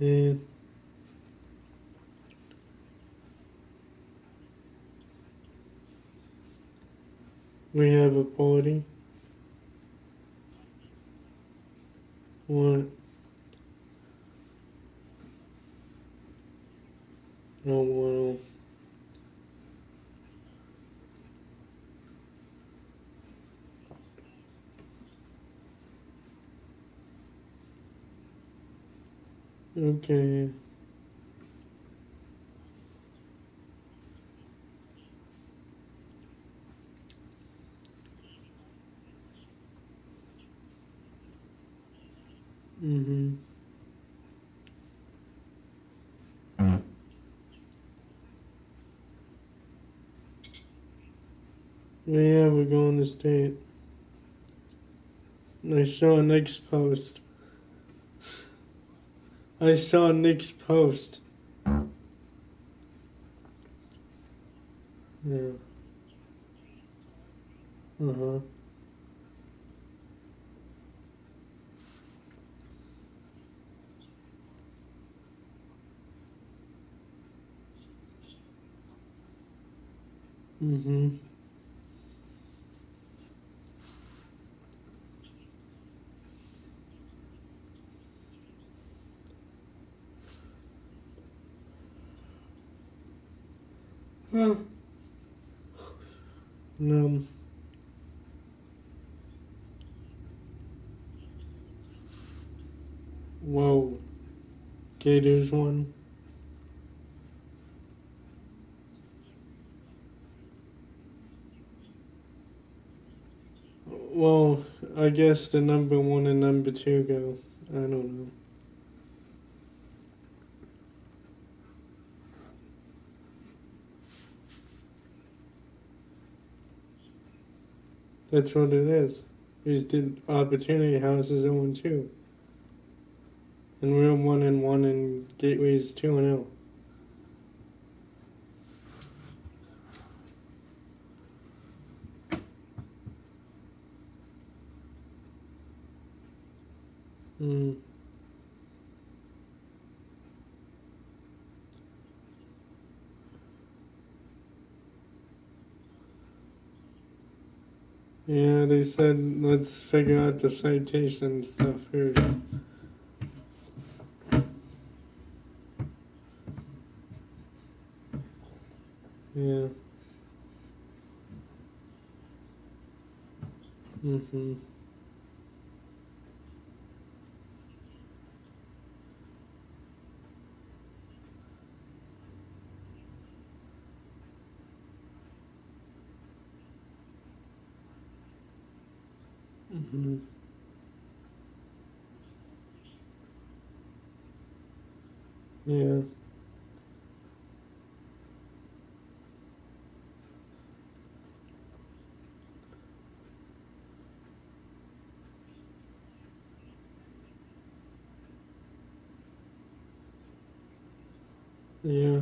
And we have a party. What? Oh, wow. Okay. Mm-hmm. Yeah, we're going to state. I saw Nick's post. I saw Nick's post. Yeah. Uh-huh. Mm-hmm. Well, no. Whoa. Gators won. Well, I guess the number 1 and number 2 go. I don't know. That's what it is. Is the Opportunity House is 0-2. And we're 1-1 and Gateway's 2-0. Mm. Yeah, they said let's figure out the citation stuff first. Yeah. Mm-hmm. Mm-hmm. Yeah. Yeah.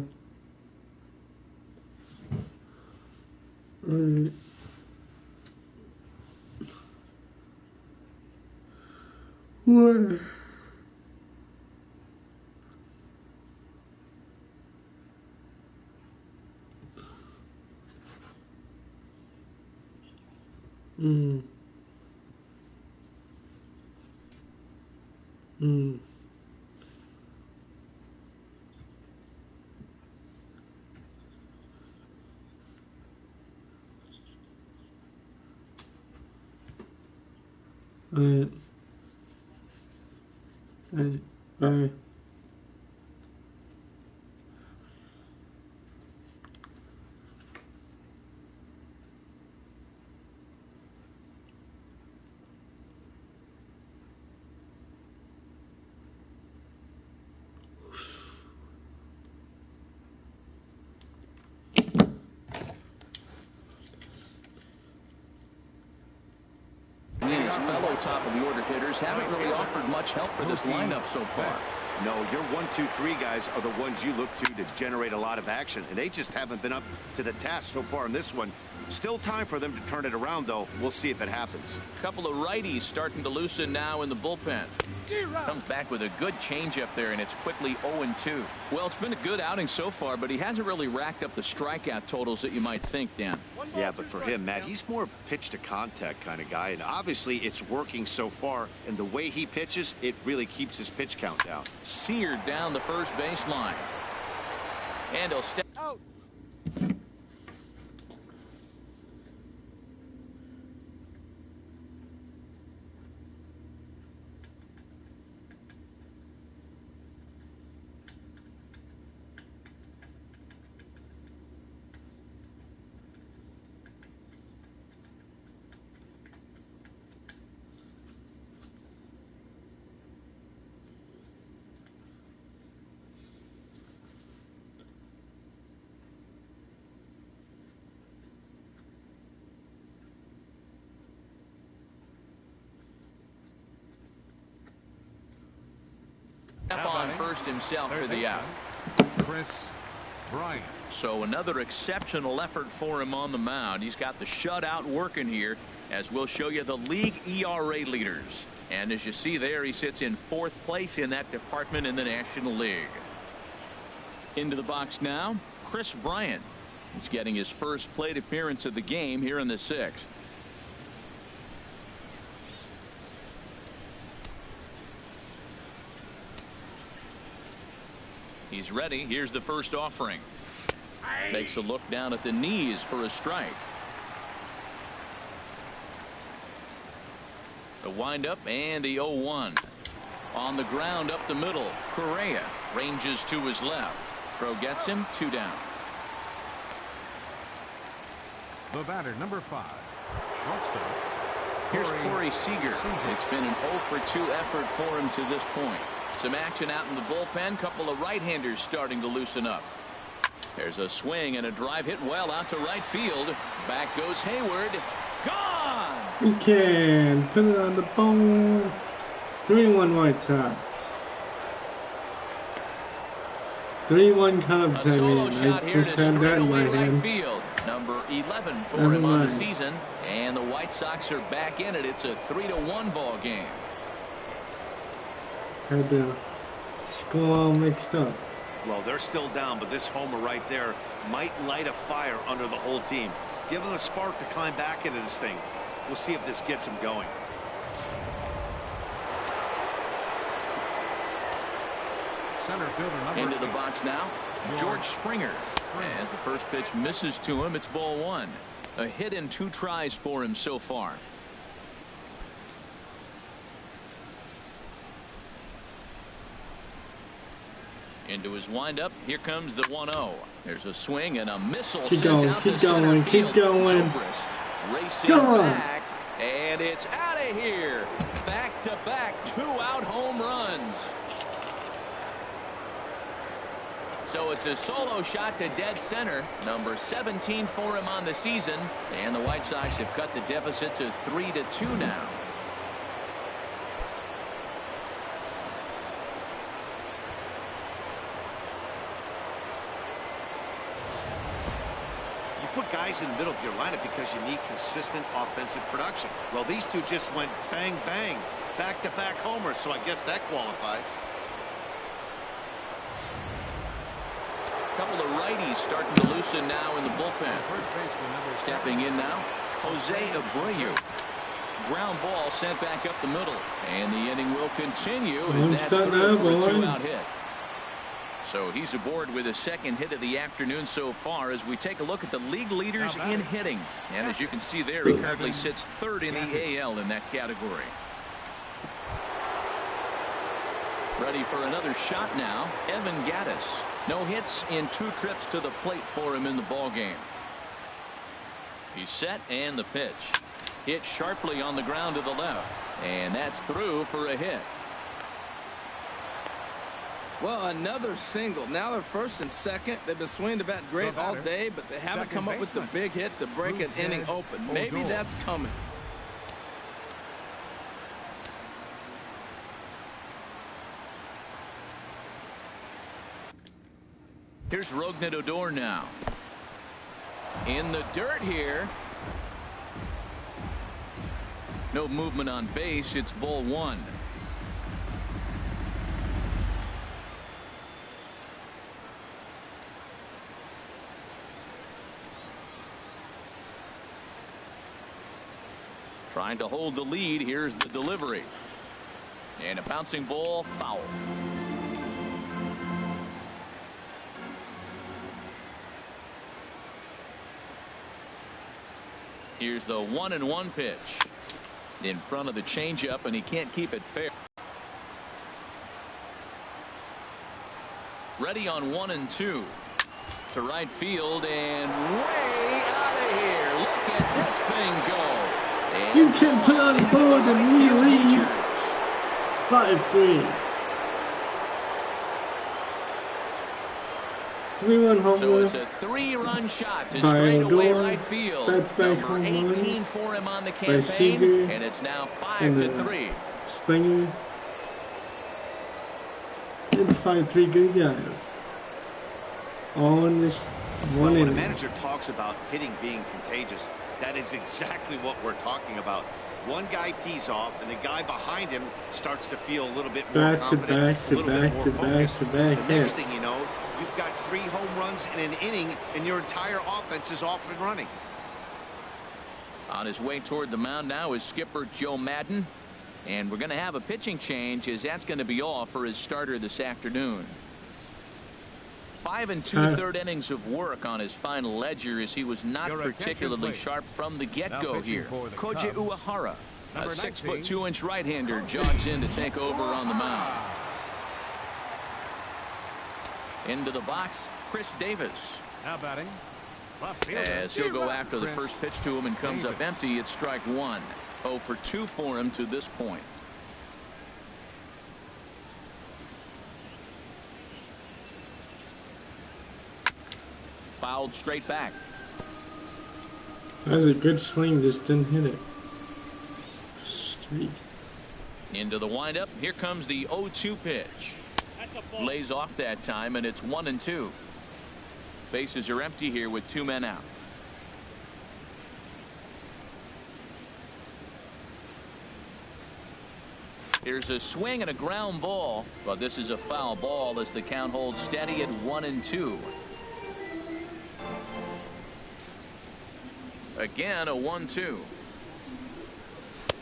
Alright. What? Mm. Mm. Alright. Alright. Bye. His fellow top-of-the-order hitters haven't really offered much help for this lineup so far. No, your 1, 2, 3 guys are the ones you look to generate a lot of action, and they just haven't been up to the task so far in this one. Still time for them to turn it around, though. We'll see if it happens. A couple of righties starting to loosen now in the bullpen. Comes back with a good changeup there, and it's quickly 0-2. Well, it's been a good outing so far, but he hasn't really racked up the strikeout totals that you might think, Dan. Yeah, but for him, Matt, he's more of a pitch to contact kind of guy, and obviously it's working so far, and the way he pitches, it really keeps his pitch count down. Seared down the first baseline. And he'll step out. Up on first himself for the out. Chris Bryant. So another exceptional effort for him on the mound. He's got the shutout working here, as we'll show you the league ERA leaders. And as you see there, he sits in 4th place in that department in the National League. Into the box now, Chris Bryant. He's getting his first plate appearance of the game here in the 6th. He's ready. Here's the first offering. Takes a look down at the knees for a strike. The windup and the 0-1. On the ground up the middle. Correa ranges to his left. Throw gets him 2 down. The batter, number 5, shortstop. Here's Corey Seager. It's been an 0-for-2 effort for him to this point. Some action out in the bullpen. Couple of right-handers starting to loosen up. There's a swing and a drive hit well out to right field. Back goes Hayward. Gone! We can put it on the bone. 3-1 White Sox. 3-1 Cubs, I mean. I just had that in my head. Field. Number 11 for him on the season. And the White Sox are back in it. It's a 3-1 ball game. Had the score all mixed up. Well, they're still down, but this homer right there might light a fire under the whole team. Give them a spark to climb back into this thing. We'll see if this gets them going. Center fielder number into the box now, George Springer. As the first pitch misses to him, it's ball 1. A hit in 2 tries for him so far. Into his windup. Here comes the 1-0. There's a swing and a missile sent out to center field. Keep going. Racing back, and it's out of here. Back-to-back 2-out home runs. So it's a solo shot to dead center. Number 17 for him on the season. And the White Sox have cut the deficit to 3-2 now. Put guys in the middle of your lineup because you need consistent offensive production. Well, these two just went bang bang, back-to-back homers, so I guess that qualifies. Couple of righties starting to loosen now in the bullpen. Stepping in now, Jose Abreu. Ground ball sent back up the middle, and the inning will continue as that's through for a 2-out hit. So he's aboard with his second hit of the afternoon so far as we take a look at the league leaders in hitting. And as you can see there, he currently sits 3rd in the AL in that category. Ready for another shot now, Evan Gattis. No hits in 2 trips to the plate for him in the ballgame. He's set and the pitch. Hit sharply on the ground to the left. And that's through for a hit. Well, another single. Now they're 1st and 2nd. They've been swinging the bat great all day, but they haven't come up with the big hit to break an inning open. Maybe that's coming. Here's Rougned Odor now. In the dirt here. No movement on base. It's ball 1. Trying to hold the lead. Here's the delivery. And a bouncing ball, foul. Here's the 1-1 pitch. In front of the changeup, and he can't keep it fair. Ready on 1-2 to right field, and way out of here. Look at this thing go. And you can put on the board and we lead 5-3. 3-1 home So run. it's a 3-run shot to straightaway right field. That's back Number home 18 runs for him on the by campaign, Seager and it's now 5-3. Springer. It's 5-3 good guys. All in this one When a inning. manager talks about hitting being contagious, that is exactly what we're talking about. One guy tees off, and the guy behind him starts to feel a little bit more confident, a little bit more focused. The next thing you know, you've got 3 home runs in an inning, and your entire offense is off and running. On his way toward the mound now is skipper Joe Madden. And we're going to have a pitching change, as that's going to be all for his starter this afternoon. 5 2/3 innings of work on his final ledger, as he was not particularly sharp from the get-go here. Koji Uehara, a 6'2" right-hander, jogs in to take over on the mound. Into the box, Chris Davis. Now batting. As he'll go after the first pitch to him and comes up empty, it's strike 1. 0 for 2 for him to this point. Fouled straight back. That was a good swing, just didn't hit it. 3. Into the windup. Here comes the 0-2 pitch. Lays off that time, and it's 1-2. Bases are empty here with 2 men out. Here's a swing and a ground ball, but this is a foul ball as the count holds steady at 1-2. Again, a 1-2.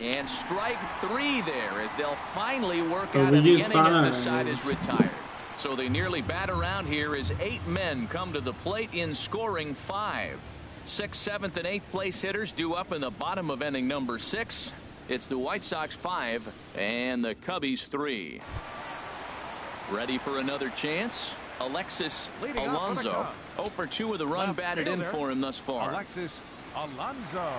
And strike 3 there, as they'll finally work out in the inning as the side is retired. So they nearly bat around here as 8 men come to the plate in scoring 5. 6th, 7th, and 8th place hitters due up in the bottom of inning number 6. It's the White Sox 5 and the Cubbies 3. Ready for another chance? Alexis Alonso. 0 for 2 with a run batted in for him thus far. Alexis Alonso.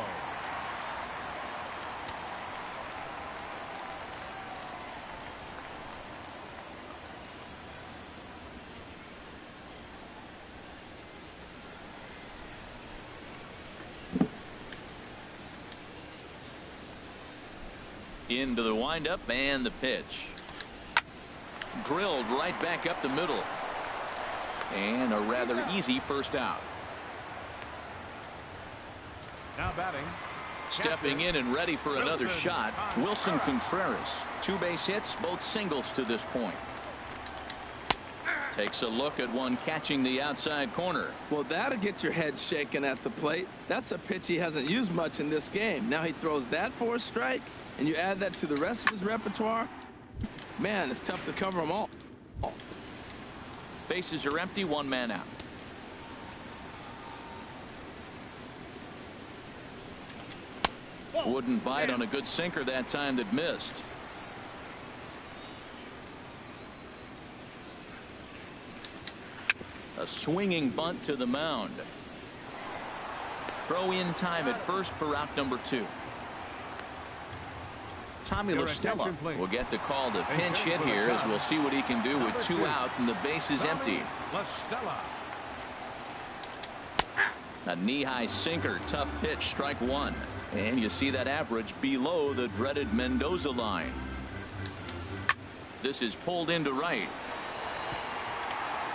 Into the windup and the pitch. Drilled right back up the middle. And a rather easy first out. Now batting. Stepping in and ready for another shot, Wilson Contreras. 2 base hits, both singles to this point. Takes a look at one catching the outside corner. Well, that'll get your head shaking at the plate. That's a pitch he hasn't used much in this game. Now he throws that for a strike, and you add that to the rest of his repertoire. Man, it's tough to cover them all. Bases are empty, 1 man out. Wouldn't bite on a good sinker that time that missed. A swinging bunt to the mound. Throw in time at first for out number 2. Tommy La Stella will get the call to pinch hit here, as we'll see what he can do with 2 out and the base is empty. A knee-high sinker, tough pitch, strike 1. And you see that average below the dreaded Mendoza line. This is pulled into right.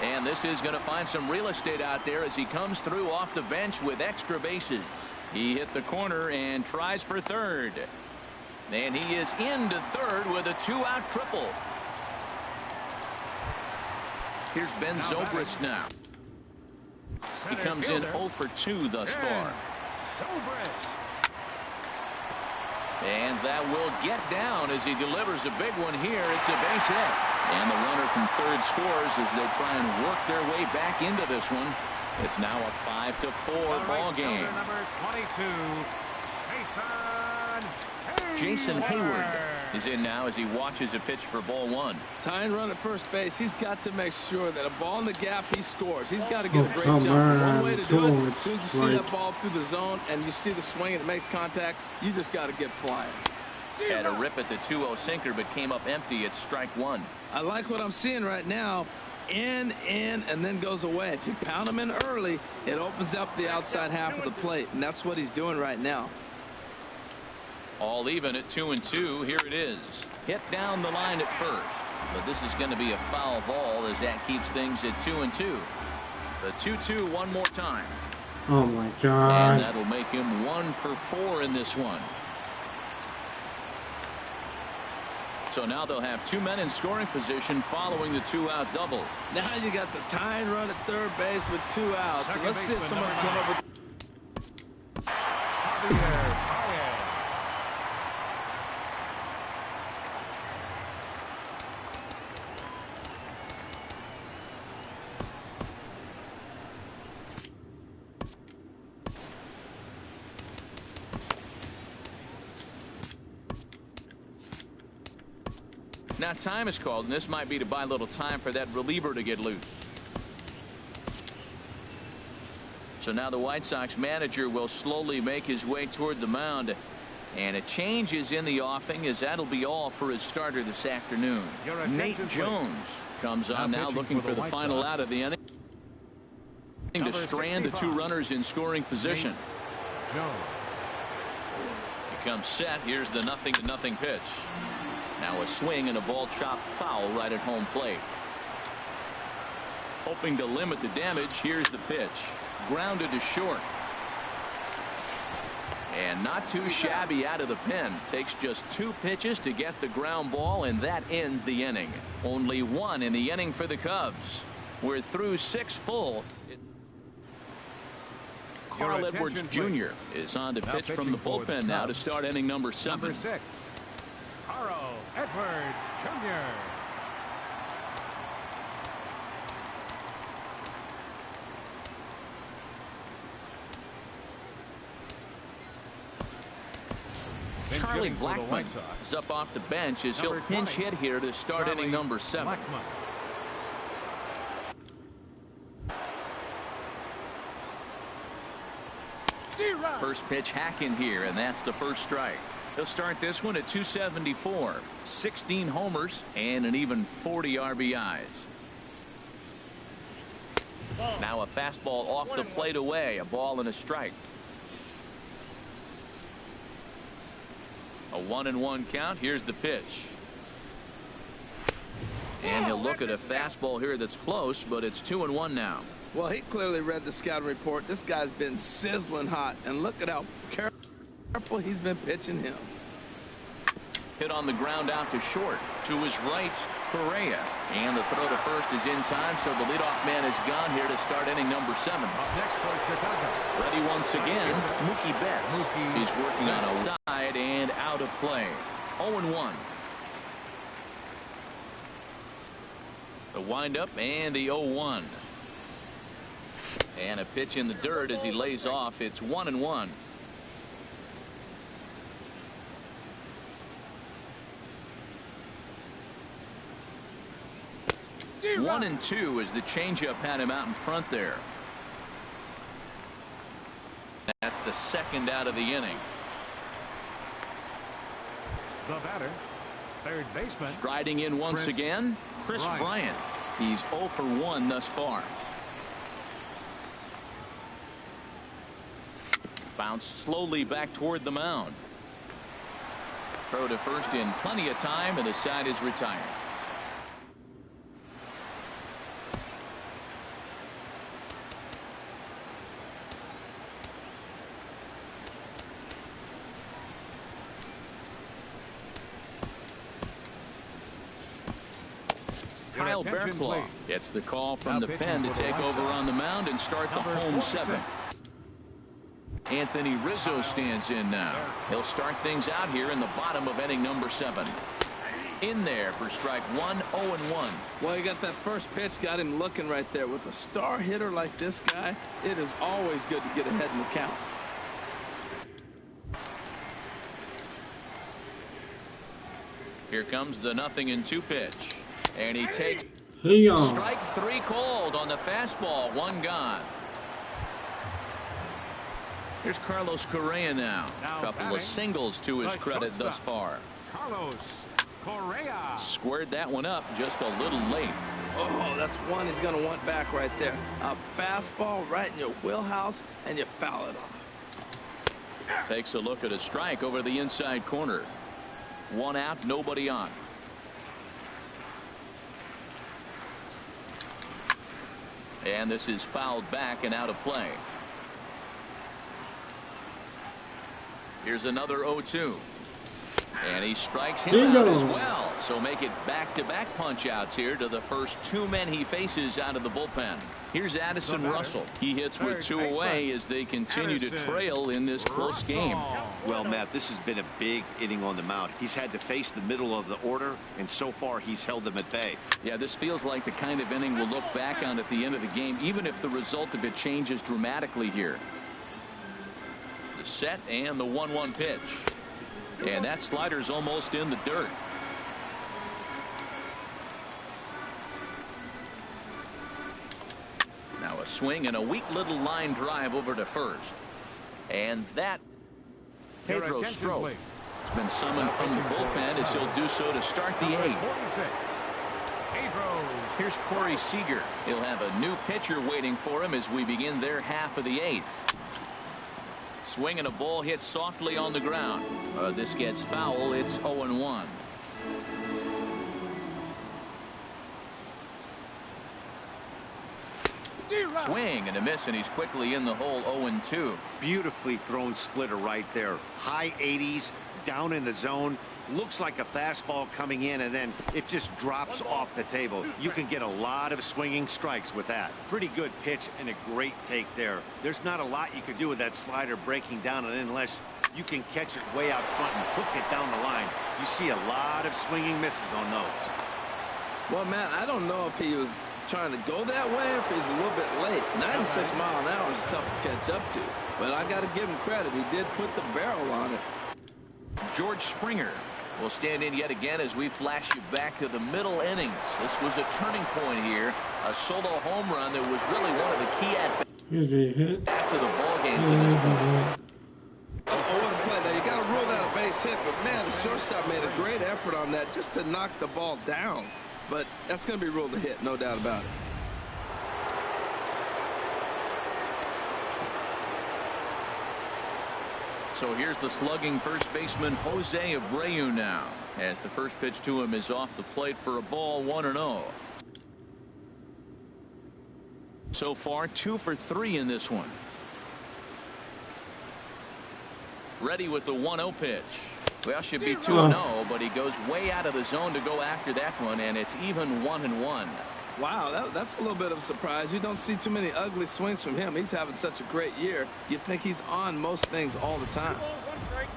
And this is going to find some real estate out there as he comes through off the bench with extra bases. He hit the corner and tries for third. And he is into third with a 2-out triple. Here's Ben Zobrist now. He comes in 0 for 2 thus far. And that will get down as he delivers a big one here. It's a base hit. And the runner from third scores as they try and work their way back into this one. It's now a 5-4 ball game. Number 22, Jason Hayward is in now as he watches a pitch for ball one. Tying run at first base. He's got to make sure that a ball in the gap, he scores. He's got to get a great jump. One way to do it, as soon as you see that ball through the zone and you see the swing and it makes contact, you just got to get flying. Had a rip at the 2-0 sinker, but came up empty at strike one. I like what I'm seeing right now. In, and then goes away. If you pound him in early, it opens up the outside half of the plate, and that's what he's doing right now. All even at 2-2. Here it is. Hit down the line at first, but this is going to be a foul ball as that keeps things at 2-2. The 2-2 one more time. Oh my God. And that'll make him 1 for 4 in this one. So now they'll have 2 men in scoring position following the 2-out double. Now you got the tying run at third base with 2 outs. So let's see if someone can come up with. Now time is called, and this might be to buy a little time for that reliever to get loose. So now the White Sox manager will slowly make his way toward the mound, and a change is in the offing as that'll be all for his starter this afternoon. Nate Jones comes on now looking for the final out of the inning to strand the 2 runners in scoring position. He comes set. Here's the 0-0 pitch. Now a swing and a ball chopped foul right at home plate. Hoping to limit the damage. Here's the pitch. Grounded to short. And not too shabby out of the pen. Takes just 2 pitches to get the ground ball, and that ends the inning. Only 1 in the inning for the Cubs. We're through 6 full. Carl Edwards Jr. is on to pitch from the bullpen now to start inning number 7. Number 6. Carl Edwards Jr. Charlie Blackmon is up off the bench as he'll pinch hit here to start inning number 7. First pitch hack in here, and that's the first strike. He'll start this one at 274, 16 homers, and an even 40 RBIs. Now a fastball off the plate away, a ball and a strike. A 1-1 count. Here's the pitch. And he'll look at a fastball here that's close, but it's 2-1 now. Well, he clearly read the scouting report. This guy's been sizzling hot, and look at how careful he's been pitching him. Hit on the ground out to short. To his right, Correa. And the throw to first is in time, so the leadoff man is gone here to start inning number 7. Ready once again, Mookie Betts. He's working on a side and out of play. 0-1. The windup and the 0-1. And a pitch in the dirt as he lays off. It's 1-1. One and 2 as the changeup had him out in front there. That's the second out of the inning. The batter, third baseman. Striding in once again, Chris Bryant. He's 0 for 1 thus far. Bounced slowly back toward the mound. Throw to first in plenty of time, and the side is retired. Kyle Bearclaw gets the call from the pen to take over on the mound and start the home 7th. Anthony Rizzo stands in now. He'll start things out here in the bottom of inning number 7. In there for strike 1, 0-1. Well, you got that first pitch, got him looking right there. With a star hitter like this guy, it is always good to get ahead in the count. Here comes the 0-2 pitch. And he takes strike 3 called on the fastball. 1 gone. Here's Carlos Correa now. A couple of singles to his credit thus far. Carlos Correa squared that one up just a little late. Oh, that's one he's going to want back right there. A fastball right in your wheelhouse, and you foul it off. Takes a look at a strike over the inside corner. 1 out, nobody on. And this is fouled back and out of play. Here's another 0-2. And he strikes him out as well. So make it back-to-back punch-outs here to the first 2 men he faces out of the bullpen. Here's Addison Russell. He hits with 2 away as they continue to trail in this close game. Well, Matt, this has been a big inning on the mound. He's had to face the middle of the order, and so far he's held them at bay. Yeah, this feels like the kind of inning we'll look back on at the end of the game, even if the result of it changes dramatically here. The set and the 1-1 pitch. And that slider's almost in the dirt. Now a swing and a weak little line drive over to first. And that Pedro Strop has been summoned from the bullpen as he'll do so to start the 8th. Here's Corey Seager. He'll have a new pitcher waiting for him as we begin their half of the 8th. Swing and a ball hit softly on the ground. This gets foul. It's 0-1. Swing and a miss, and he's quickly in the hole. 0-2. Beautifully thrown splitter right there. High 80s, down in the zone. Looks like a fastball coming in, and then it just drops off the table. You can get a lot of swinging strikes with that. Pretty good pitch and a great take there. There's not a lot you can do with that slider breaking down, and unless you can catch it way out front and hook it down the line, you see a lot of swinging misses on those. Well, Matt, I don't know if he was trying to go that way or if he's a little bit late. 96 mile an hour is tough to catch up to, but I got to give him credit. He did put the barrel on it. George Springer will stand in yet again as we flash you back to the middle innings. This was a turning point here. A solo home run that was really one of the key at-bats to the ball game to this point. Oh, what a play. Now, you got to rule that a base hit, but, man, the shortstop made a great effort on that just to knock the ball down. But that's going to be ruled a hit, no doubt about it. So here's the slugging first baseman Jose Abreu now, as the first pitch to him is off the plate for a ball. 1-0. So far 2 for 3 in this one. Ready with the 1-0 pitch. Well, should be 2-0, but he goes way out of the zone to go after that one, and it's even 1-1. Wow, that's a little bit of a surprise. You don't see too many ugly swings from him. He's having such a great year. You think he's on most things all the time.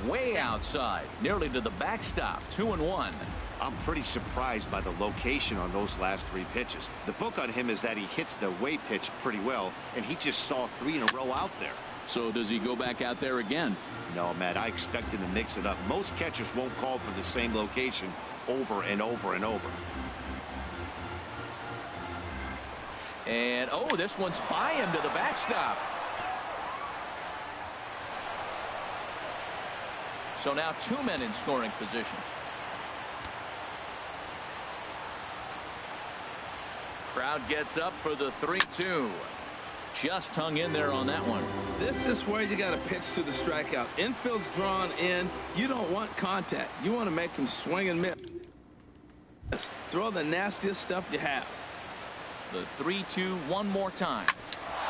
Way outside, nearly to the backstop. 2-1. I'm pretty surprised by the location on those last 3 pitches. The book on him is that he hits the way pitch pretty well, and he just saw 3 in a row out there. So does he go back out there again? No, Matt, I expect him to mix it up. Most catchers won't call for the same location over and over and over. And, oh, this one's by him to the backstop. So now 2 men in scoring position. Crowd gets up for the 3-2. Just hung in there on that one. This is where you got to pitch to the strikeout. Infield's drawn in. You don't want contact. You want to make him swing and miss. Throw the nastiest stuff you have. The 3-2 one more time.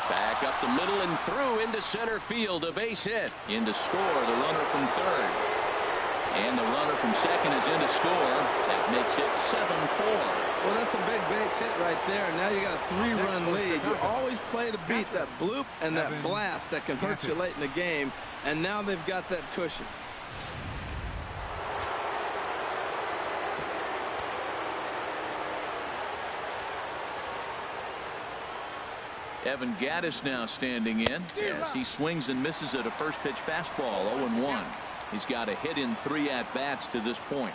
Back up the middle and through into center field. A base hit. In to score the runner from third. And the runner from second is in to score. That makes it 7-4. Well, that's a big base hit right there. Now you got a 3-run lead. You always play to beat that bloop and that blast that can hurt you late in the game. And now they've got that cushion. Evan Gaddis now standing in as he swings and misses at a first pitch fastball. 0-1. He's got a hit in 3 at-bats to this point.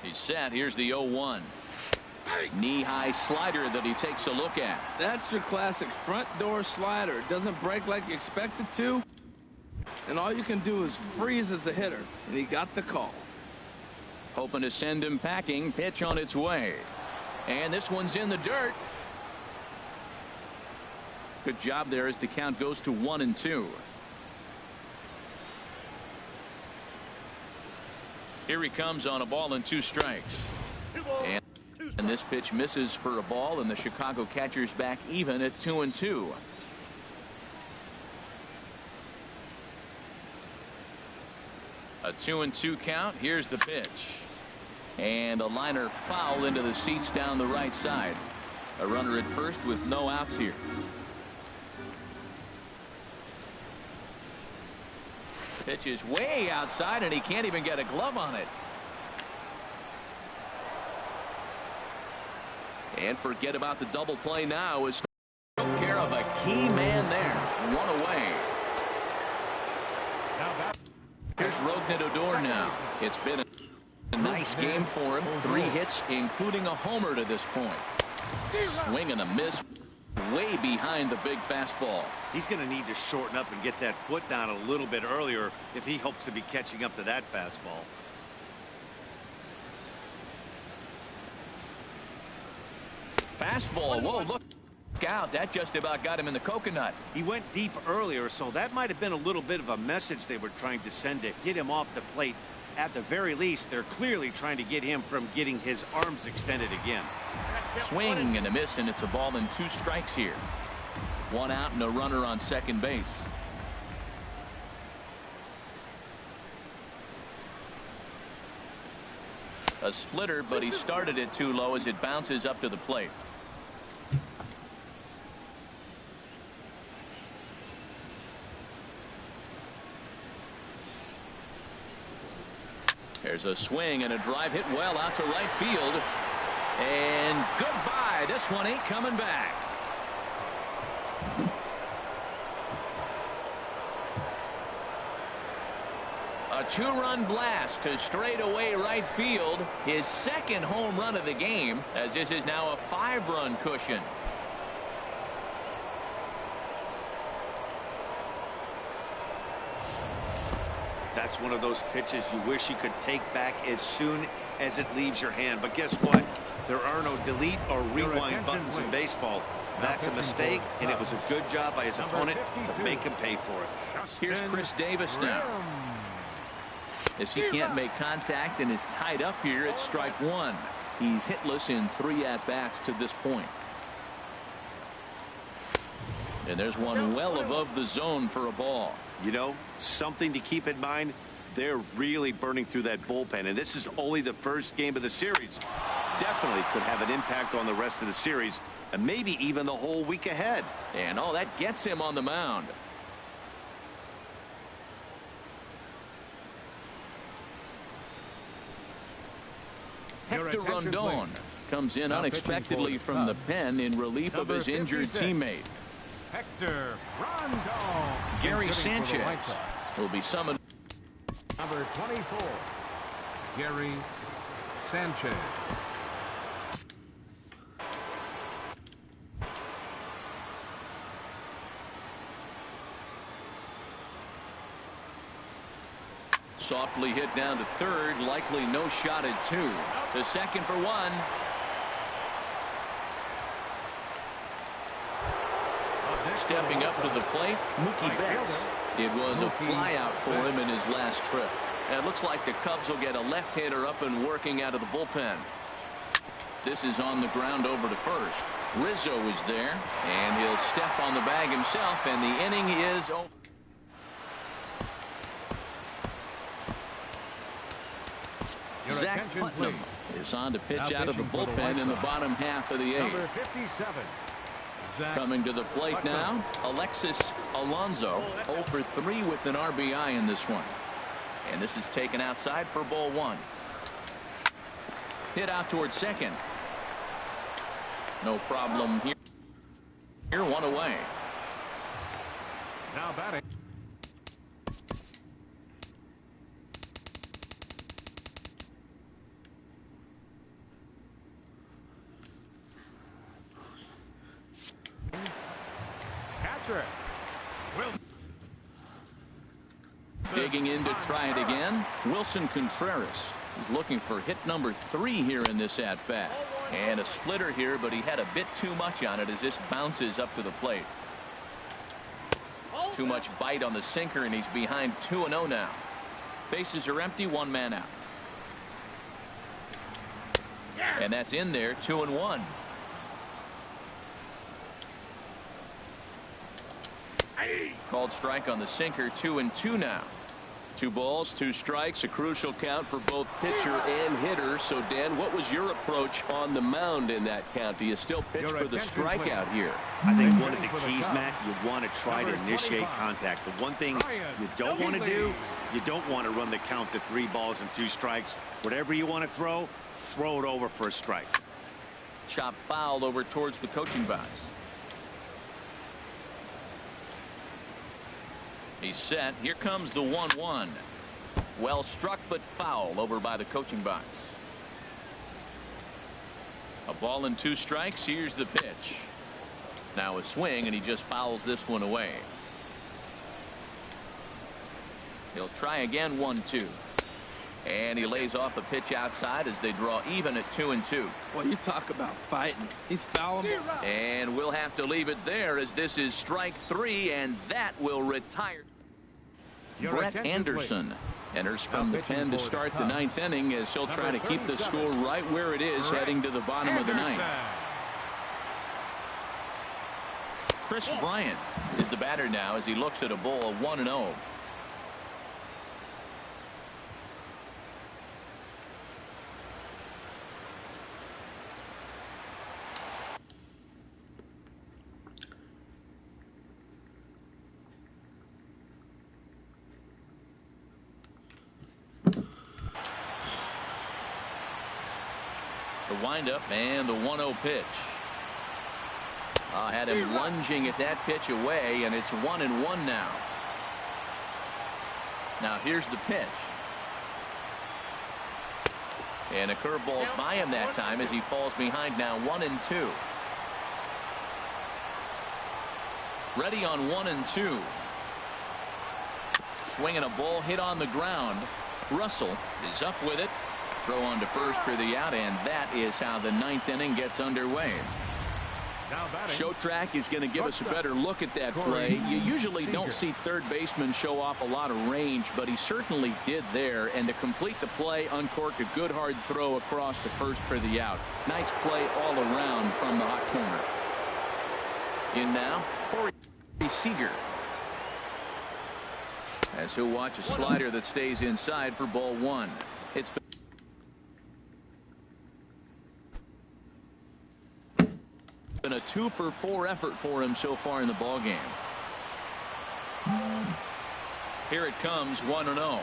He's set. Here's the 0-1. Knee-high slider that he takes a look at. That's your classic front door slider. It doesn't break like you expect it to. And all you can do is freeze as a hitter. And he got the call. Hoping to send him packing. Pitch on its way. And this one's in the dirt. Good job there as the count goes to 1-2. Here he comes on a ball and 2 strikes. And this pitch misses for a ball, and the Chicago catcher's back even at 2-2. A 2-2 count. Here's the pitch. And a liner foul into the seats down the right side. A runner at first with no outs here. Pitch is way outside, and he can't even get a glove on it. And forget about the double play now as took care of a key man there. 1 away. Here's Rougned Odor now. It's been a nice game for him. 3 hits, including a homer to this point. Swing and a miss. Way behind the big fastball. He's going to need to shorten up and get that foot down a little bit earlier if he hopes to be catching up to that fastball. Fastball. Whoa, look out. That just about got him in the coconut. He went deep earlier, so that might have been a little bit of a message they were trying to send to get him off the plate. At the very least, they're clearly trying to get him from getting his arms extended again. Swing and a miss, and it's a ball and 2 strikes here. 1 out and a runner on second base. A splitter, but he started it too low as it bounces up to the plate. There's a swing and a drive hit well out to right field. And goodbye. This one ain't coming back. A 2-run blast to straightaway right field. His second home run of the game, as this is now a 5-run cushion. That's one of those pitches you wish you could take back as soon as it leaves your hand. But guess what? There are no delete or rewind buttons in baseball. That's a mistake, and it was a good job by his opponent to make him pay for it. Here's Chris Davis now. As he can't make contact and is tied up here at strike 1. He's hitless in 3 at-bats to this point. And there's one well above the zone for a ball. You know, something to keep in mind, they're really burning through that bullpen, and this is only the first game of the series. Definitely could have an impact on the rest of the series, and maybe even the whole week ahead. And all that gets him on the mound. Hector Rondon comes in unexpectedly from the pen in relief of his injured teammate. Hector Rondon. Gary Sanchez will be summoned. Number 24, Gary Sanchez. Softly hit down to third, likely no shot at 2. The second for 1. Stepping up to the plate, Mookie Betts. It was a flyout for him in his last trip. And it looks like the Cubs will get a left-hander up and working out of the bullpen. This is on the ground over to first. Rizzo is there, and he'll step on the bag himself, and the inning is over. Zach attention, Putnam please. is on to pitch Now out of the pitching for the bullpen White in the Sox. bottom half of the eighth. Number 57. Zach Coming to the plate Putnam. now, Alexis Alonso, 0 for 3 with an RBI in this one. And this is taken outside for ball one. Hit out towards second. No problem here. Here, one away. Now batting. Catcher. Digging in to try it again. Wilson Contreras is looking for hit number 3 here in this at bat. And a splitter here, but he had a bit too much on it as this bounces up to the plate. Too much bite on the sinker, and he's behind 2-0 now. Bases are empty, 1 man out. And that's in there, 2-1. Called strike on the sinker, 2-2 now. 2 balls, 2 strikes, a crucial count for both pitcher and hitter. So, Dan, what was your approach on the mound in that count? Do you still pitch for the strikeout here? I think one of the keys, Matt, you want to try to initiate contact. The one thing you don't want to do, you don't want to run the count to 3 balls and 2 strikes. Whatever you want to throw it over for a strike. Chop fouled over towards the coaching box. He's set. Here comes the 1-1. Well struck, but foul over by the coaching box. A ball and 2 strikes. Here's the pitch. Now a swing, and he just fouls this one away. He'll try again, 1-2. And he lays off a pitch outside as they draw even at 2-2. Well, you talk about fighting. He's fouling. And we'll have to leave it there as this is strike 3, and that will retire. Brett Anderson enters from the pen to start the 9th inning as he'll try to keep the score right where it is heading to the bottom of the 9th. Chris Bryant is the batter now as he looks at a ball of 1-0. The windup and the 1-0 pitch. Had him lunging at that pitch away, and it's 1-1 now. Now here's the pitch. And a curveball's by him that time as he falls behind now 1-2. Ready on 1-2. Swinging a ball hit on the ground. Russell is up with it. Throw on to first for the out, and that is how the 9th inning gets underway. Show Track is going to give us a better look at that play. You usually don't see third baseman show off a lot of range, but he certainly did there. And to complete the play, uncorked a good hard throw across to first for the out. Nice play all around from the hot corner. In now, Corey Seager. As he'll watch a slider that stays inside for ball 1. It's been a 2-for-4 effort for him so far in the ball game. Here it comes, 1-0.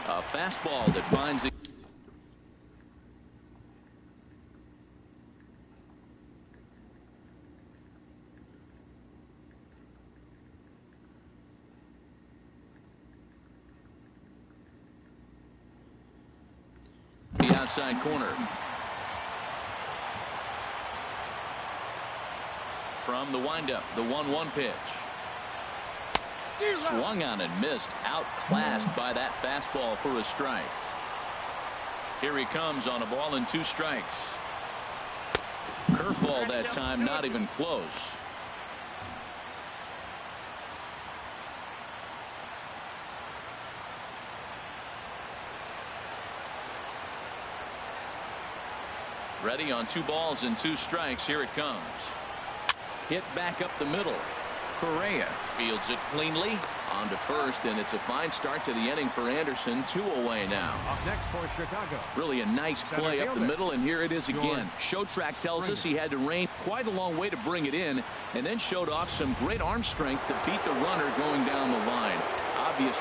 A fastball that finds the outside corner. From the windup, the 1-1 pitch. Swung on and missed. Outclassed by that fastball for a strike. Here he comes on a ball and 2 strikes. Curveball that time, not even close. Ready on 2 balls and 2 strikes. Here it comes. Hit back up the middle. Correa fields it cleanly On to first, and it's a fine start to the inning for Anderson. 2 away now. Up next for Chicago. Really a nice play up the middle, and here it is again. Show track tells us he had to rein quite a long way to bring it in, and then showed off some great arm strength to beat the runner going down the line. Obvious.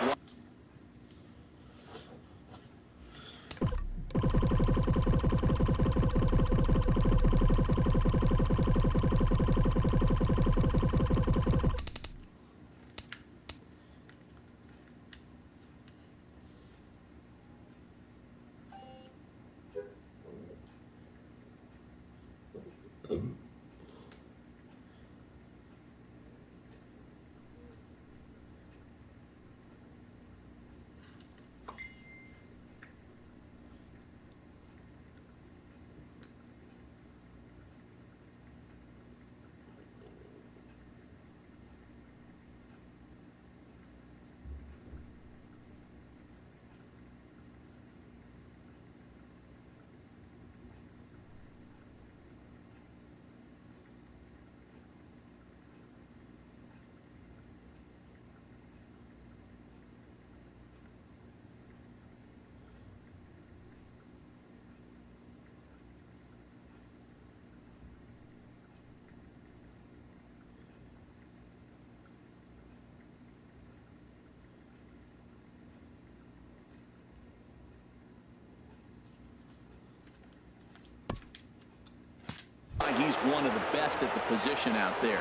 He's one of the best at the position out there.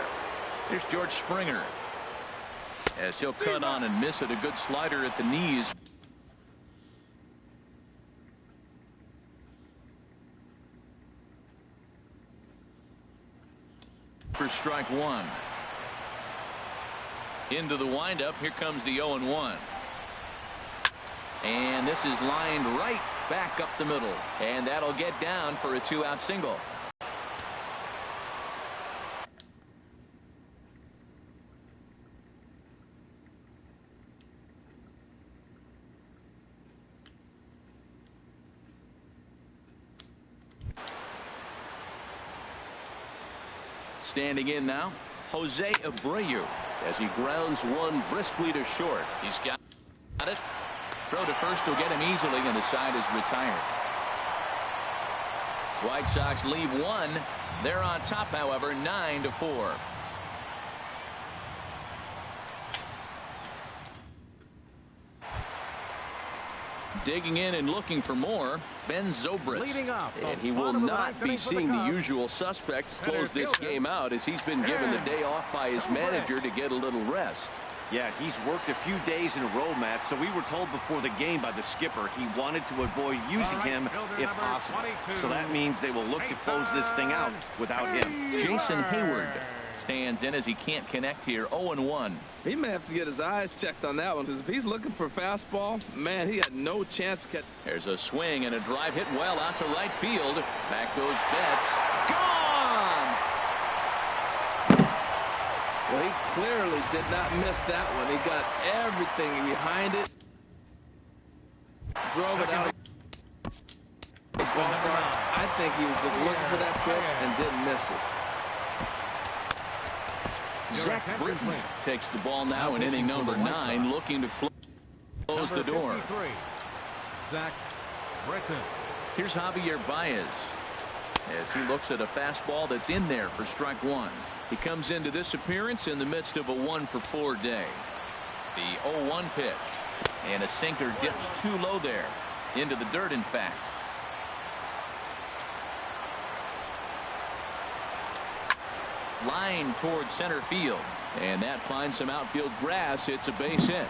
Here's George Springer, as he'll cut on and miss it. A good slider at the knees. For strike one. Into the windup. Here comes the 0-1. And this is lined right back up the middle. And that'll get down for a 2-out single. Standing in now, Jose Abreu, as he grounds one briskly to short. He's got it. Throw to first will get him easily, and the side is retired. White Sox leave one. They're on top, however, 9-4. Digging in and looking for more, Ben Zobrist. And he will not be seeing the usual suspect close this game out, as he's been given the day off by his manager to get a little rest. Yeah, he's worked a few days in a row, Matt, so we were told before the game by the skipper he wanted to avoid using him if possible. So that means they will look to close this thing out without him. Jason Hayward stands in as he can't connect here. 0-1. He may have to get his eyes checked on that one, because if he's looking for a fastball, man, he had no chance to catch. There's a swing and a drive hit well out to right field. Back goes Betts. Gone! Well, he clearly did not miss that one. He got everything behind it. Drove it out. I think he was just looking for that pitch and didn't miss it. Zach Britton takes the ball now in inning number 9, looking to close the door. Zach Britton. Here's Javier Baez, as he looks at a fastball that's in there for strike one. He comes into this appearance in the midst of a 1-for-4 day. The 0-1 pitch, and a sinker dips too low there, into the dirt, in fact. Line towards center field, and that finds some outfield grass. It's a base hit.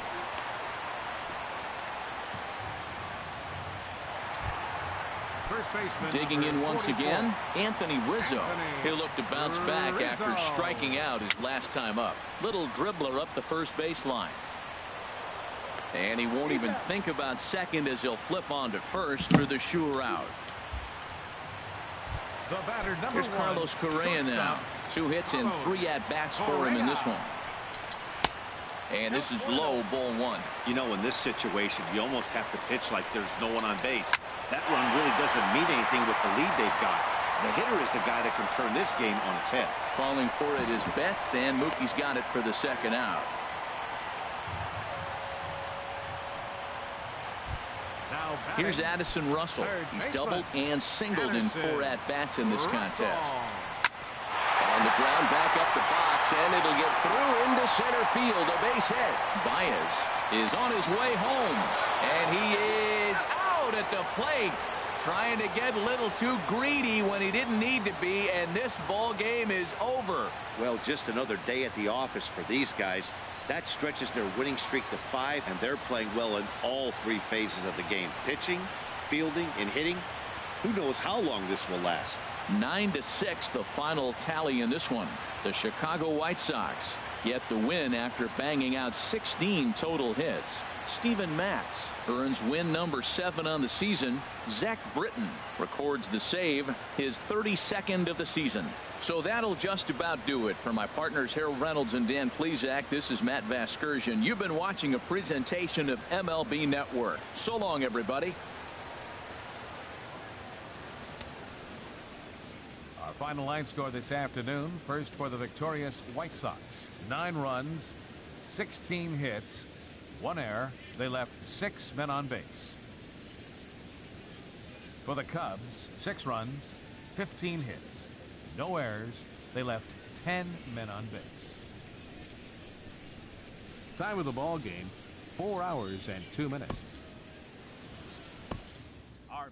Digging in once again, Anthony Rizzo. He'll look to bounce back after striking out his last time up. Little dribbler up the first baseline. And he won't even think about second, as he'll flip on to first for the sure out. Here's Carlos Correa now. 2 hits and 3 at-bats for him in this one. And this is low, ball 1. You know, in this situation, you almost have to pitch like there's no one on base. That run really doesn't mean anything with the lead they've got. The hitter is the guy that can turn this game on its head. Calling for it is Betts, and Mookie's got it for the second out. Here's Addison Russell. He's doubled and singled in 4 at-bats in this contest. On the ground, back up the box, and it'll get through into center field. A base hit. Baez is on his way home, and he is out at the plate, trying to get a little too greedy when he didn't need to be, and this ball game is over. Well, just another day at the office for these guys. That stretches their winning streak to 5, and they're playing well in all 3 phases of the game. Pitching, fielding, and hitting. Who knows how long this will last. 9-6 the final tally in this one. The Chicago White Sox get the win after banging out 16 total hits. Steven Matz earns win number 7 on the season. Zach Britton records the save, his 32nd of the season. So that'll just about do it. For my partners Harold Reynolds and Dan Plesac, this is Matt Vasgersian. You've been watching a presentation of MLB Network. So long, everybody. Our final line score this afternoon. First for the victorious White Sox. 9 runs, 16 hits, 1 error. They left 6 men on base. For the Cubs, 6 runs, 15 hits, no errors. They left 10 men on base. Time of the ball game, 4 hours and 2 minutes. Our